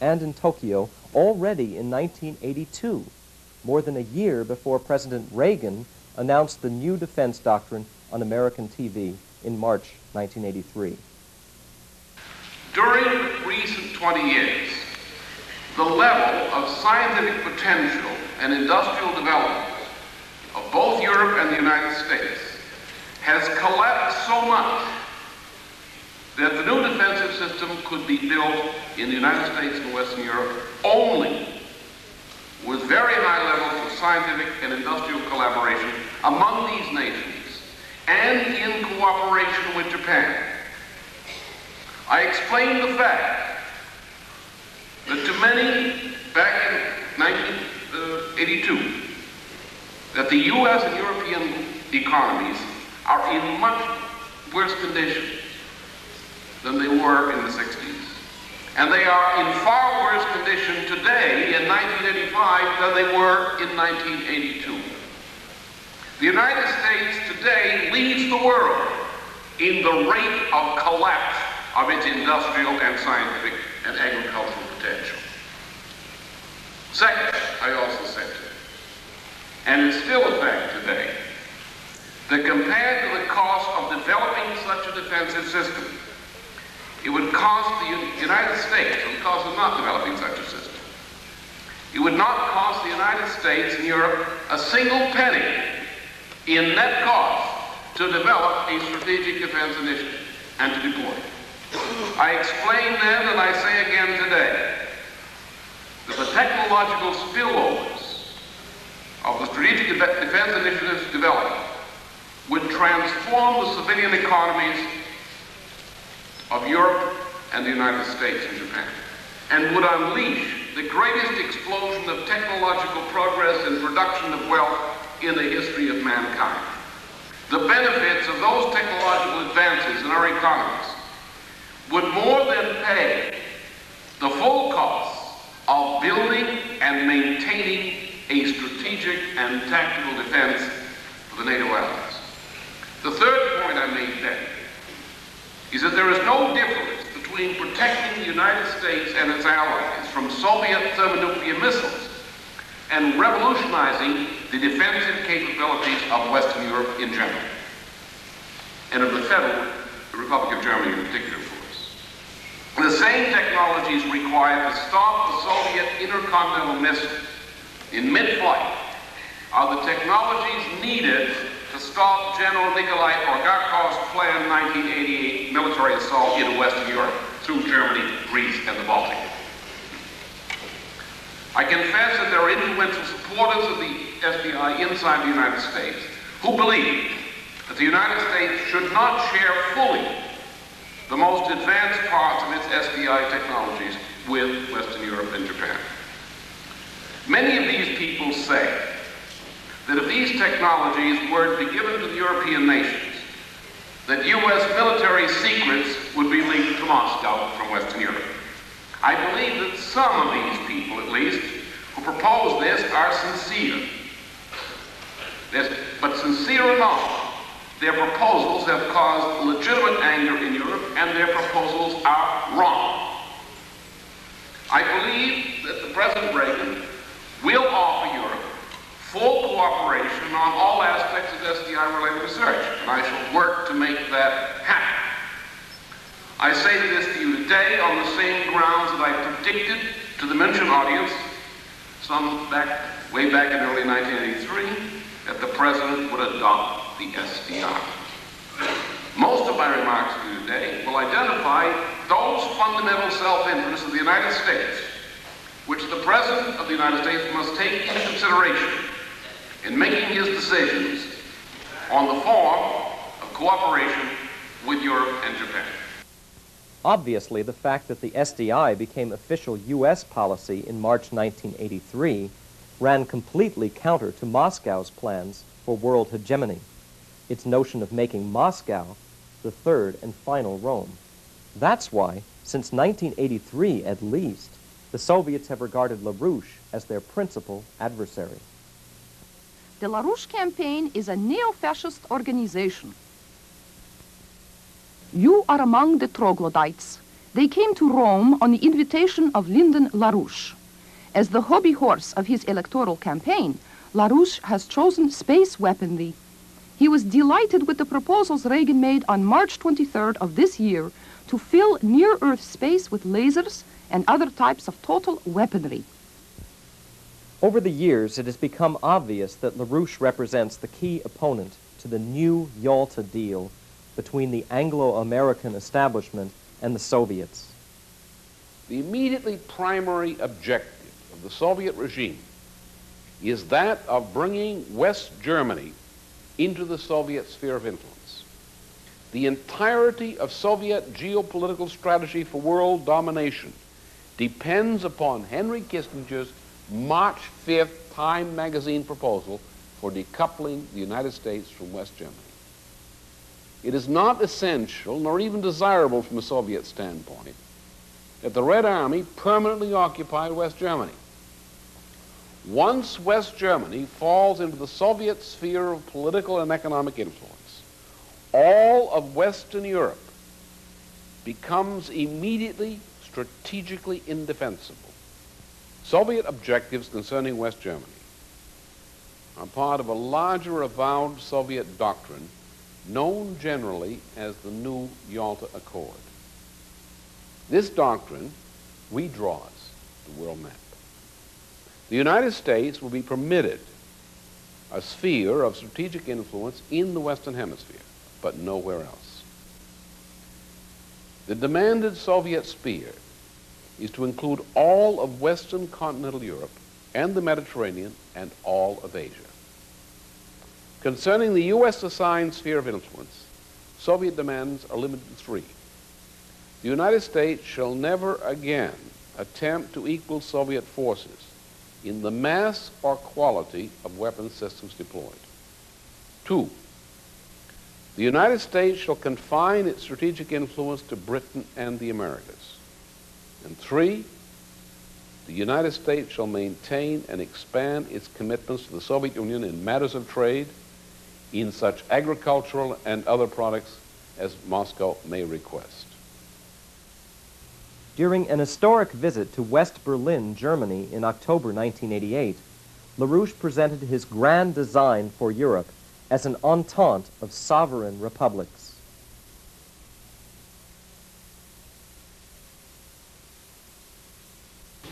and in Tokyo, already in 1982, more than a year before President Reagan announced the new defense doctrine on American TV in March 1983. During recent 20 years, the level of scientific potential and industrial development of both Europe and the United States has collapsed so much that the new defensive system could be built in the United States and Western Europe only with very high levels of scientific and industrial collaboration among these nations and in cooperation with Japan. I explained the fact that to many back in 1982 that the U.S. and European economies are in much worse condition than they were in the 60s. And they are in far worse condition today in 1985 than they were in 1982. The United States today leads the world in the rate of collapse of its industrial and scientific and agricultural potential. Second, I also said, and it's still a fact today, that compared to the cost of developing such a defensive system, it would cost the United States, and the cost of not developing such a system, it would not cost the United States and Europe a single penny in net cost to develop a strategic defense initiative and to deploy it. I explained then, and I say again today, that the technological spillovers of the strategic defense initiatives developed would transform the civilian economies of Europe and the United States and Japan, and would unleash the greatest explosion of technological progress and production of wealth in the history of mankind. The benefits of those technological advances in our economies would more than pay the full costs of building and maintaining a strategic and tactical defense for the NATO allies. The third point I made then is that there is no difference between protecting the United States and its allies from Soviet thermonuclear missiles and revolutionizing the defensive capabilities of Western Europe in general, and of the Federal Republic of Germany in particular, of course. The same technologies required to stop the Soviet intercontinental missile in mid-flight are the technologies needed to stop General Nikolai Orgakov's planned 1988 military assault into Western Europe through Germany, Greece, and the Baltic. I confess that there are influential supporters of the SDI inside the United States who believe that the United States should not share fully the most advanced parts of its SDI technologies with Western Europe and Japan. Many of these people say that if these technologies were to be given to the European nations, that U.S. military secrets would be leaked to Moscow from Western Europe. I believe that some of these people, at least, who propose this are sincere. But sincere enough, their proposals have caused legitimate anger in Europe, and their proposals are wrong. I believe that the President Reagan will offer Europe full cooperation on all aspects of SDI-related research, and I shall work to make that happen. I say this to you today on the same grounds that I predicted to the München audience way back in early 1983, that the President would adopt the SDI. Most of my remarks to you today will identify those fundamental self-interests of the United States, which the President of the United States must take into consideration in making his decisions on the form of cooperation with Europe and Japan. Obviously, the fact that the SDI became official U.S. policy in March 1983 ran completely counter to Moscow's plans for world hegemony, its notion of making Moscow the third and final Rome. That's why, since 1983 at least, the Soviets have regarded LaRouche as their principal adversary. The LaRouche campaign is a neo-fascist organization. You are among the troglodytes. They came to Rome on the invitation of Lyndon LaRouche. As the hobby horse of his electoral campaign, LaRouche has chosen space weaponry. He was delighted with the proposals Reagan made on March 23rd of this year to fill near-Earth space with lasers and other types of total weaponry. Over the years, it has become obvious that LaRouche represents the key opponent to the new Yalta deal between the Anglo-American establishment and the Soviets. The immediately primary objective of the Soviet regime is that of bringing West Germany into the Soviet sphere of influence. The entirety of Soviet geopolitical strategy for world domination depends upon Henry Kissinger's March 5th Time magazine proposal for decoupling the United States from West Germany. It is not essential, nor even desirable from a Soviet standpoint, that the Red Army permanently occupy West Germany. Once West Germany falls into the Soviet sphere of political and economic influence, all of Western Europe becomes immediately strategically indefensible. Soviet objectives concerning West Germany are part of a larger avowed Soviet doctrine known generally as the New Yalta Accord. This doctrine redraws the world map. The United States will be permitted a sphere of strategic influence in the Western Hemisphere, but nowhere else. The demanded Soviet sphere is to include all of Western continental Europe and the Mediterranean and all of Asia. Concerning the U.S.-assigned sphere of influence, Soviet demands are limited to three. The United States shall never again attempt to equal Soviet forces in the mass or quality of weapon systems deployed. 2, the United States shall confine its strategic influence to Britain and the Americas. And 3, the United States shall maintain and expand its commitments to the Soviet Union in matters of trade, in such agricultural and other products as Moscow may request. During an historic visit to West Berlin, Germany in October 1988, LaRouche presented his grand design for Europe as an entente of sovereign republics.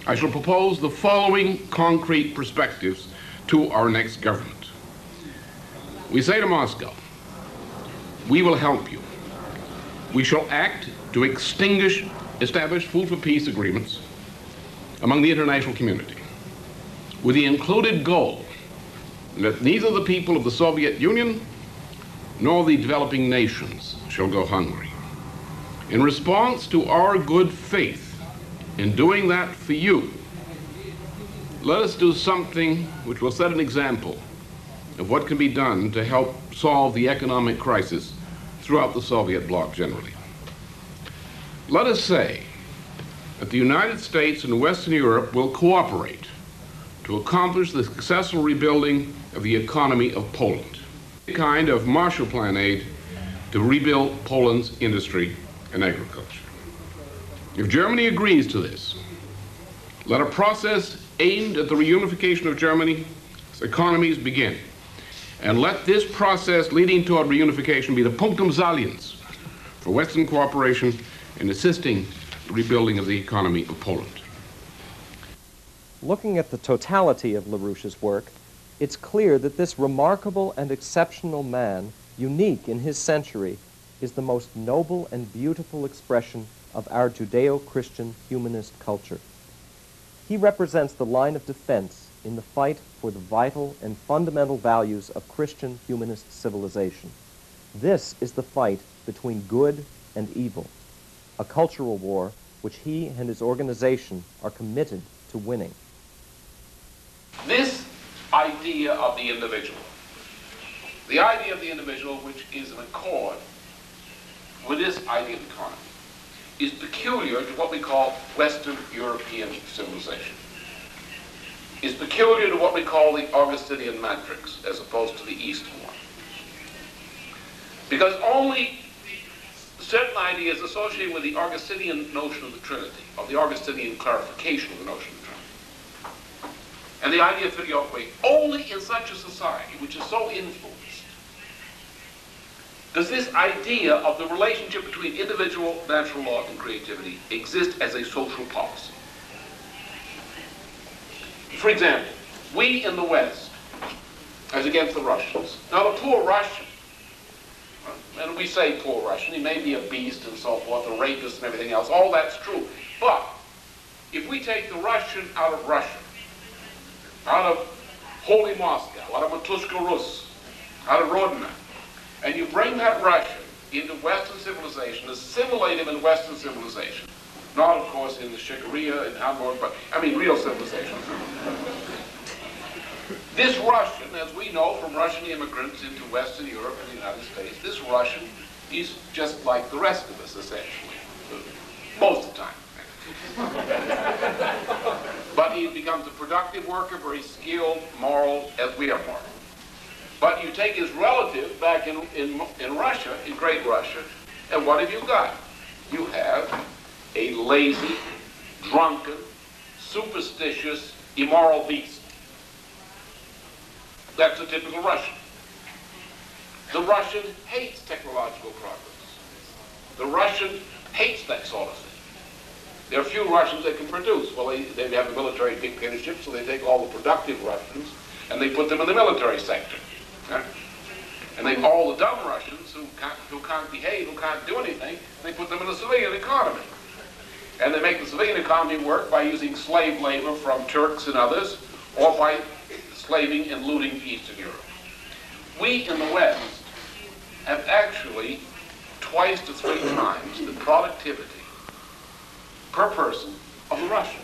I shall propose the following concrete perspectives to our next government. We say to Moscow, we will help you. We shall act to establish food for peace agreements among the international community, with the included goal that neither the people of the Soviet Union nor the developing nations shall go hungry. In response to our good faith in doing that for you, let us do something which will set an example of what can be done to help solve the economic crisis throughout the Soviet bloc generally. Let us say that the United States and Western Europe will cooperate to accomplish the successful rebuilding of the economy of Poland, a kind of Marshall Plan aid to rebuild Poland's industry and agriculture. If Germany agrees to this, let a process aimed at the reunification of Germany's economies begin. And let this process leading toward reunification be the punctum saliens for Western cooperation in assisting the rebuilding of the economy of Poland. Looking at the totality of LaRouche's work, it's clear that this remarkable and exceptional man, unique in his century, is the most noble and beautiful expression of our Judeo-Christian humanist culture. He represents the line of defense in the fight for the vital and fundamental values of Christian humanist civilization. This is the fight between good and evil, a cultural war which he and his organization are committed to winning. This idea of the individual, the idea of the individual which is in accord with this idea of economy, is peculiar to what we call Western European civilization. Is peculiar to what we call the Augustinian matrix, as opposed to the Eastern one. Because only certain ideas associated with the Augustinian notion of the Trinity, of the Augustinian clarification of the notion of the Trinity, and the idea of filioque, only in such a society which is so influenced does this idea of the relationship between individual natural law and creativity exist as a social policy. For example, we in the West, as against the Russians. Now the poor Russian, and we say poor Russian, he may be a beast and so forth, a rapist and everything else, all that's true. But if we take the Russian out of Russia, out of Holy Moscow, out of Matushka Rus, out of Rodina, and you bring that Russian into Western civilization, assimilate him in Western civilization, not, of course, in the Shikaria, in Hamburg, but, I mean, real civilization. This Russian, as we know from Russian immigrants into Western Europe and the United States, this Russian is just like the rest of us, essentially, most of the time. But he becomes a productive worker, very skilled, moral, as we are moral. But you take his relative back in Russia, in Great Russia, and what have you got? You have a lazy, drunken, superstitious, immoral beast. That's a typical Russian. The Russian hates technological progress. The Russian hates that sort of thing. There are few Russians that can produce. Well, they have a military dictatorship, so they take all the productive Russians and they put them in the military sector. Right? And they all the dumb Russians who can't behave, who can't do anything, they put them in the civilian economy. And they make the civilian economy work by using slave labor from Turks and others, or by slaving and looting Eastern Europe. We in the West have actually twice to 3 times the productivity per person of the Russians.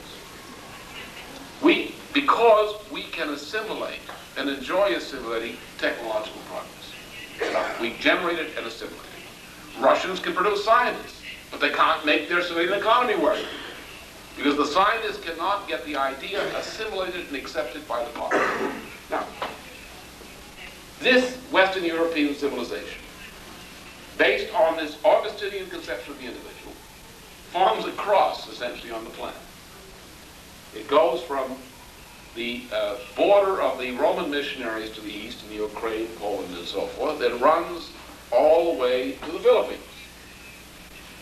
Because we can assimilate and enjoy assimilating technological progress. We generate it and assimilate it. Russians can produce scientists, but they can't make their civilian economy work. Because the scientists cannot get the idea assimilated and accepted by the public. Now, this Western European civilization, based on this Augustinian conception of the individual, forms a cross, essentially, on the planet. It goes from the border of the Roman missionaries to the east, in the Ukraine, Poland, and so forth, that runs all the way to the Philippines.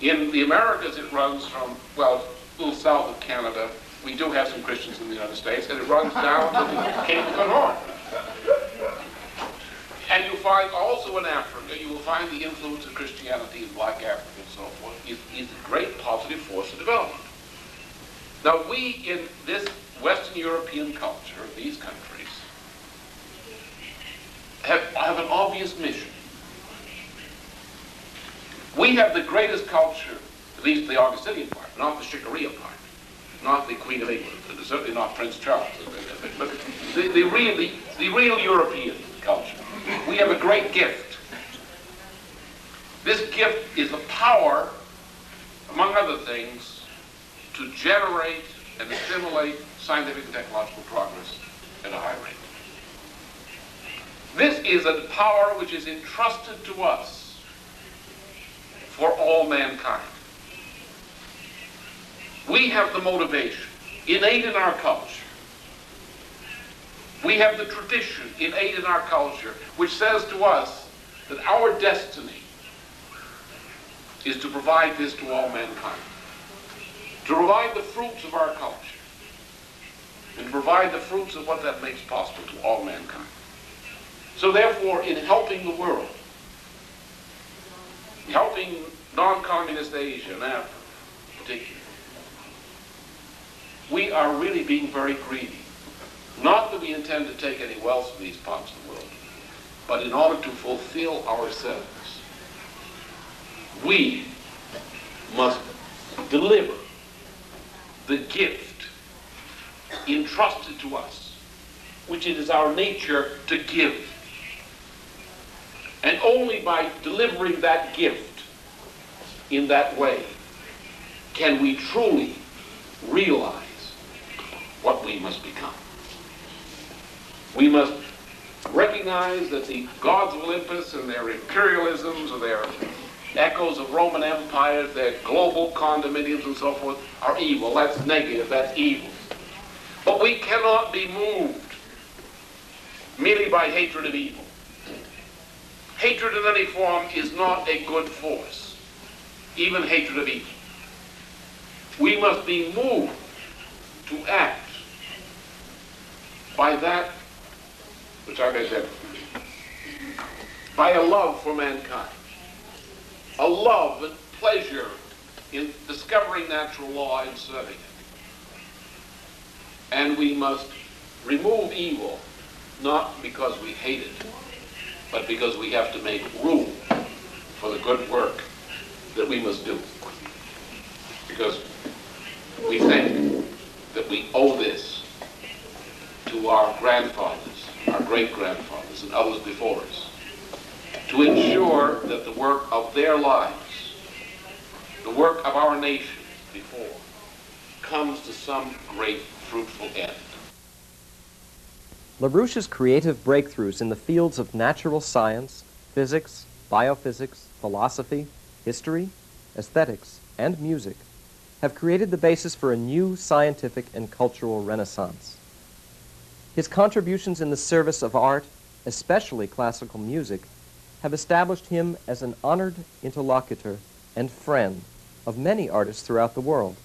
In the Americas, it runs from, well, a little south of Canada. We do have some Christians in the United States, and it runs down to the Cape of Good Horn. And you find also in Africa, you will find the influence of Christianity in black Africa and so forth is a great positive force of development. Now we, in this Western European culture, these countries, have an obvious mission. We have the greatest culture, at least the Augustinian part, not the Shikaria part, not the Queen of England, and certainly not Prince Charles, but the real European culture. We have a great gift. This gift is the power, among other things, to generate and assimilate scientific and technological progress at a high rate. This is a power which is entrusted to us for all mankind. We have the motivation innate in our culture. We have the tradition innate in our culture which says to us that our destiny is to provide this to all mankind, to provide the fruits of our culture, and to provide the fruits of what that makes possible to all mankind. So therefore, in helping the world, helping non-communist Asia and Africa particularly, we are really being very greedy. Not that we intend to take any wealth from these parts of the world, but in order to fulfill ourselves, we must deliver the gift entrusted to us, which it is our nature to give. And only by delivering that gift in that way can we truly realize what we must become. We must recognize that the gods of Olympus and their imperialisms or their echoes of Roman empires, their global condominiums and so forth, are evil. That's negative, that's evil. But we cannot be moved merely by hatred of evil. Hatred in any form is not a good force, even hatred of evil. We must be moved to act by that which I said, by a love for mankind, a love and pleasure in discovering natural law and serving it. And we must remove evil, not because we hate it, but because we have to make room for the good work that we must do. Because we think that we owe this to our grandfathers, our great-grandfathers, and others before us, to ensure that the work of their lives, the work of our nation before, comes to some great fruitful end. LaRouche's creative breakthroughs in the fields of natural science, physics, biophysics, philosophy, history, aesthetics, and music have created the basis for a new scientific and cultural renaissance. His contributions in the service of art, especially classical music, have established him as an honored interlocutor and friend of many artists throughout the world.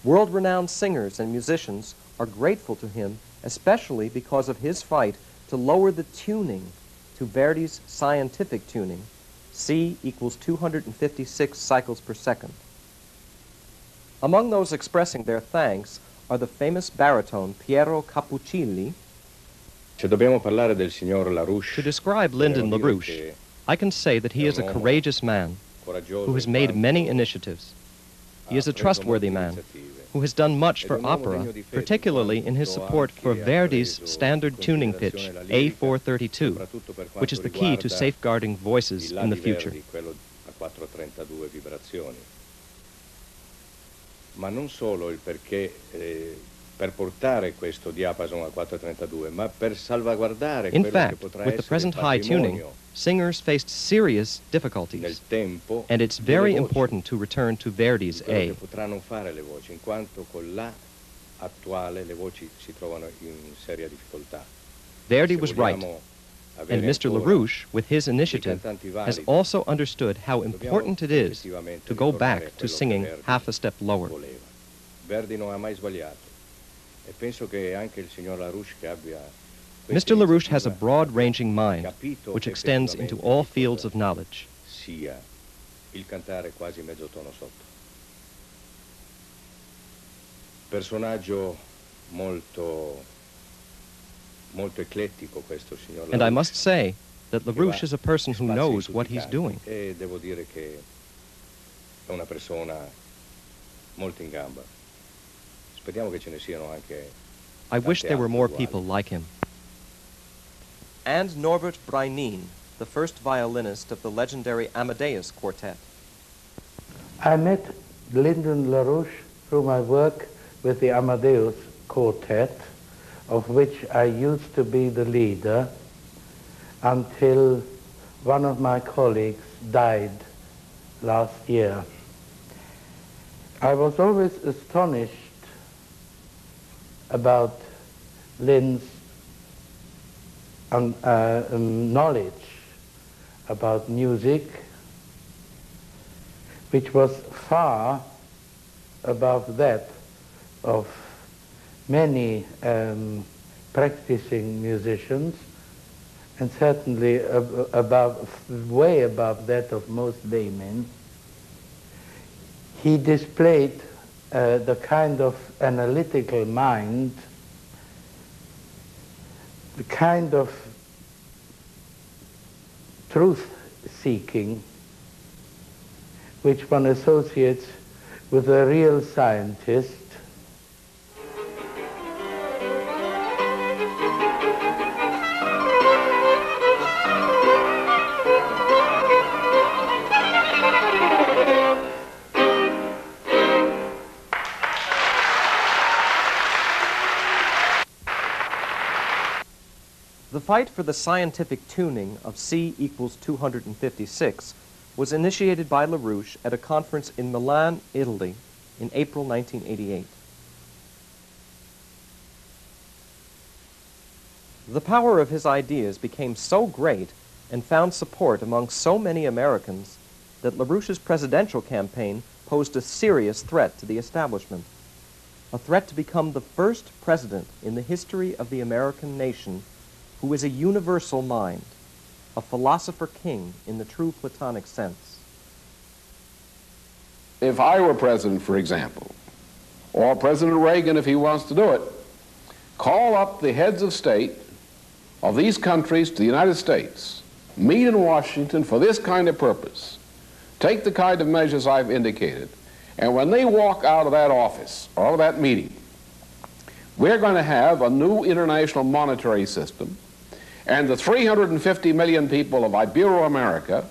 World-renowned singers and musicians are grateful to him, especially because of his fight to lower the tuning to Verdi's scientific tuning, C equals 256 cycles per second. Among those expressing their thanks are the famous baritone Piero Cappuccilli. Se dobbiamo parlare del signor LaRouche, to describe Lyndon LaRouche, I can say that he is a courageous man who has made many initiatives. He is a trustworthy man who has done much for opera, particularly in his support for Verdi's standard tuning pitch A432, which is the key to safeguarding voices in the future. Ma non solo il perché per portare questo diapason a 432, ma per salvaguardare In quello che fact, potrà with the essere present il high tuning, patrimonio singers faced serious difficulties, and it's very important to return to Verdi's di quello A. che potranno fare le voci, in quanto con l'A attuale le voci si trovano in seria difficoltà. Verdi Se was right, vogliamo and avere Mr. ancora LaRouche, with his initiative, cantanti has validi, also understood how important it is effettivamente to go ritornare a back to quello che singing Verdi half a step lower. voleva. Verdi non ha mai sbagliato e penso che anche il signor LaRouche che abbia Mr. LaRouche has a broad-ranging mind, which extends into all fields of knowledge. sia il cantare quasi mezzo tono sotto. Personaggio molto eclettico questo signor And I LaRouche. must say that LaRouche is a person who knows what he's doing. E devo dire che è una persona molto in gamba. Speriamo che ce ne siano anche I wish tante there were altre more uguali. people like him. And Norbert Breinin, the first violinist of the legendary Amadeus Quartet. I met Lyndon LaRouche through my work with the Amadeus Quartet, of which I used to be the leader until one of my colleagues died last year. I was always astonished about Lynn's knowledge about music, which was far above that of many practicing musicians, and certainly way above that of most laymen. He displayed the kind of analytical mind, the kind of truth-seeking which one associates with a real scientist. The fight for the scientific tuning of C equals 256 was initiated by LaRouche at a conference in Milan, Italy, in April 1988. The power of his ideas became so great and found support among so many Americans that LaRouche's presidential campaign posed a serious threat to the establishment, a threat to become the first president in the history of the American nation who is a universal mind, a philosopher king in the true Platonic sense. If I were president, for example, or President Reagan, if he wants to do it, call up the heads of state of these countries to the United States, meet in Washington for this kind of purpose, take the kind of measures I've indicated, and when they walk out of that office or out of that meeting, we're going to have a new international monetary system, and the 350 million people of Ibero-America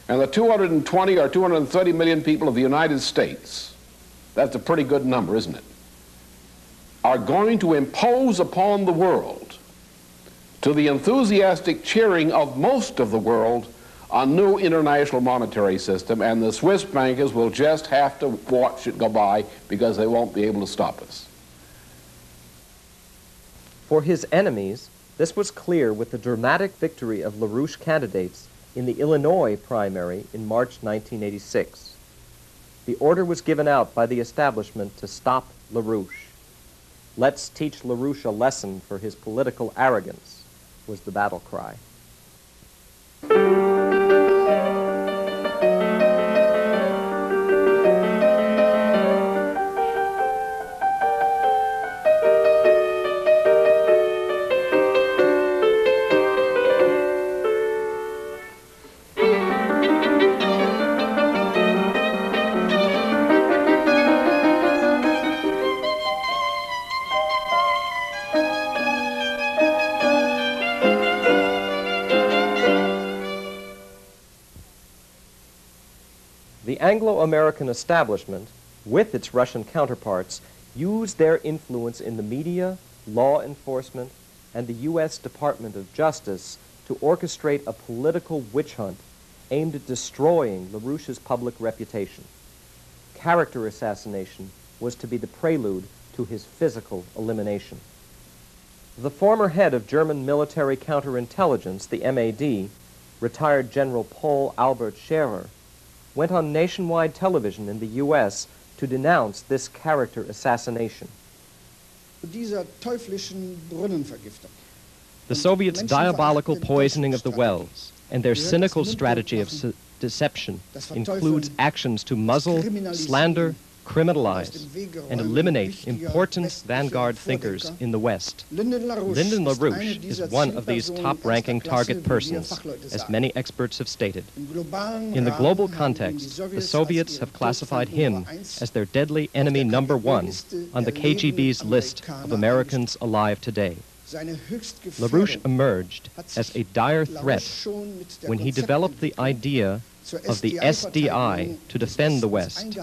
and the 220 or 230 million people of the United States, that's a pretty good number, isn't it, are going to impose upon the world, to the enthusiastic cheering of most of the world, a new international monetary system, and the Swiss bankers will just have to watch it go by because they won't be able to stop us. For his enemies, this was clear with the dramatic victory of LaRouche candidates in the Illinois primary in March 1986. The order was given out by the establishment to stop LaRouche. "Let's teach LaRouche a lesson for his political arrogance," was the battle cry. The Anglo-American establishment, with its Russian counterparts, used their influence in the media, law enforcement, and the U.S. Department of Justice to orchestrate a political witch hunt aimed at destroying LaRouche's public reputation. Character assassination was to be the prelude to his physical elimination. The former head of German military counterintelligence, the MAD, retired General Paul Albert Scherer, went on nationwide television in the U.S. to denounce this character assassination. Dieser teuflischen Brunnenvergiftung. The Soviets' diabolical poisoning of the wells and their cynical strategy of deception includes actions to muzzle, slander, criminalize, and eliminate important vanguard thinkers in the West. Lyndon LaRouche is one of these top-ranking target persons, as many experts have stated. In the global context, the Soviets have classified him as their deadly enemy #1 on the KGB's list of Americans alive today. LaRouche emerged as a dire threat when he developed the idea of the SDI to defend the West,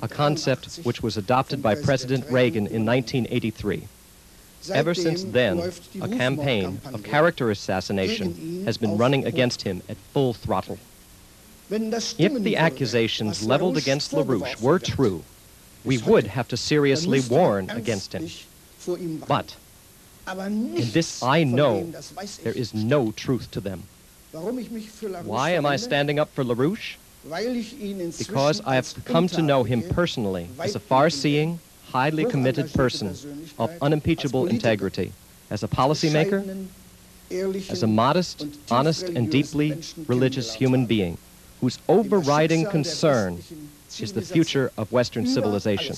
a concept which was adopted by President Reagan in 1983. Ever since then, a campaign of character assassination has been running against him at full throttle. If the accusations leveled against LaRouche were true, we would have to seriously warn against him. But in this I know there is no truth to them. Why am I standing up for LaRouche? Because I have come to know him personally as a far-seeing, highly committed person of unimpeachable integrity, as a policymaker, as a modest, honest, and deeply religious human being whose overriding concern is the future of Western civilization.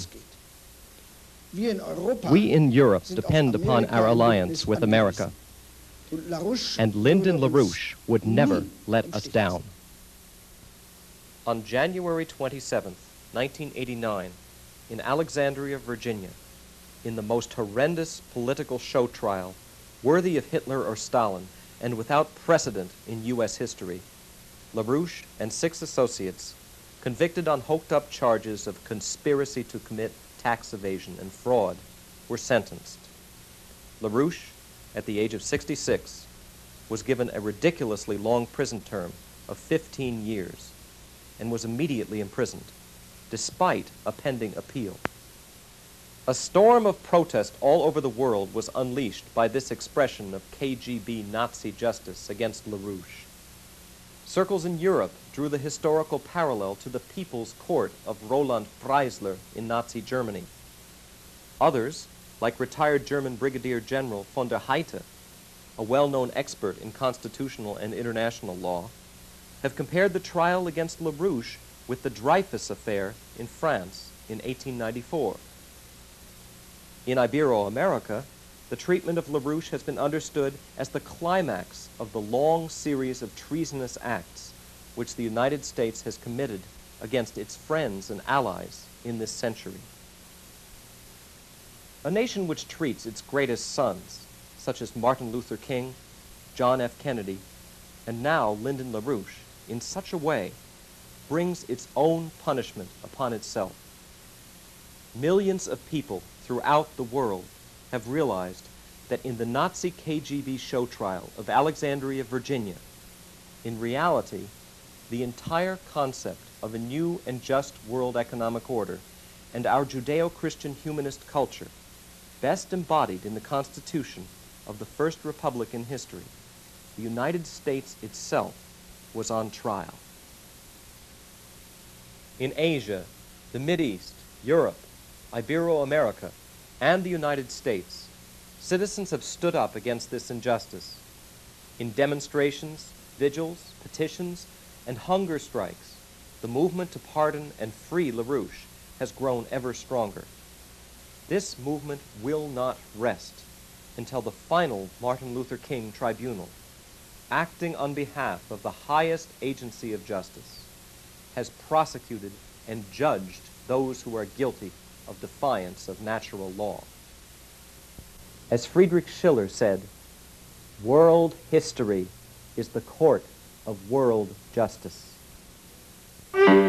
We in Europe depend upon our alliance with America, and Lyndon LaRouche would never let us down. On January 27, 1989, in Alexandria, Virginia, in the most horrendous political show trial, worthy of Hitler or Stalin, and without precedent in U.S. history, LaRouche and 6 associates, convicted on hoked-up charges of conspiracy to commit tax evasion and fraud, were sentenced. LaRouche, at the age of 66, was given a ridiculously long prison term of 15 years and was immediately imprisoned, despite a pending appeal. A storm of protest all over the world was unleashed by this expression of KGB Nazi justice against LaRouche. Circles in Europe drew the historical parallel to the People's Court of Roland Freisler in Nazi Germany. Others, like retired German Brigadier General von der Heydte, a well-known expert in constitutional and international law, have compared the trial against LaRouche with the Dreyfus affair in France in 1894. In Ibero-America, the treatment of LaRouche has been understood as the climax of the long series of treasonous acts which the United States has committed against its friends and allies in this century. A nation which treats its greatest sons, such as Martin Luther King, John F. Kennedy, and now Lyndon LaRouche, in such a way, brings its own punishment upon itself. Millions of people throughout the world have realized that in the Nazi KGB show trial of Alexandria, Virginia, in reality, the entire concept of a new and just world economic order and our Judeo-Christian humanist culture, best embodied in the Constitution of the First Republic in history, the United States itself, was on trial. In Asia, the Mideast, Europe, Ibero-America, and the United States, citizens have stood up against this injustice. In demonstrations, vigils, petitions, and hunger strikes, the movement to pardon and free LaRouche has grown ever stronger. This movement will not rest until the final Martin Luther King Tribunal, acting on behalf of the highest agency of justice, has prosecuted and judged those who are guilty of defiance of natural law. As Friedrich Schiller said, world history is the court of world justice. Thank you.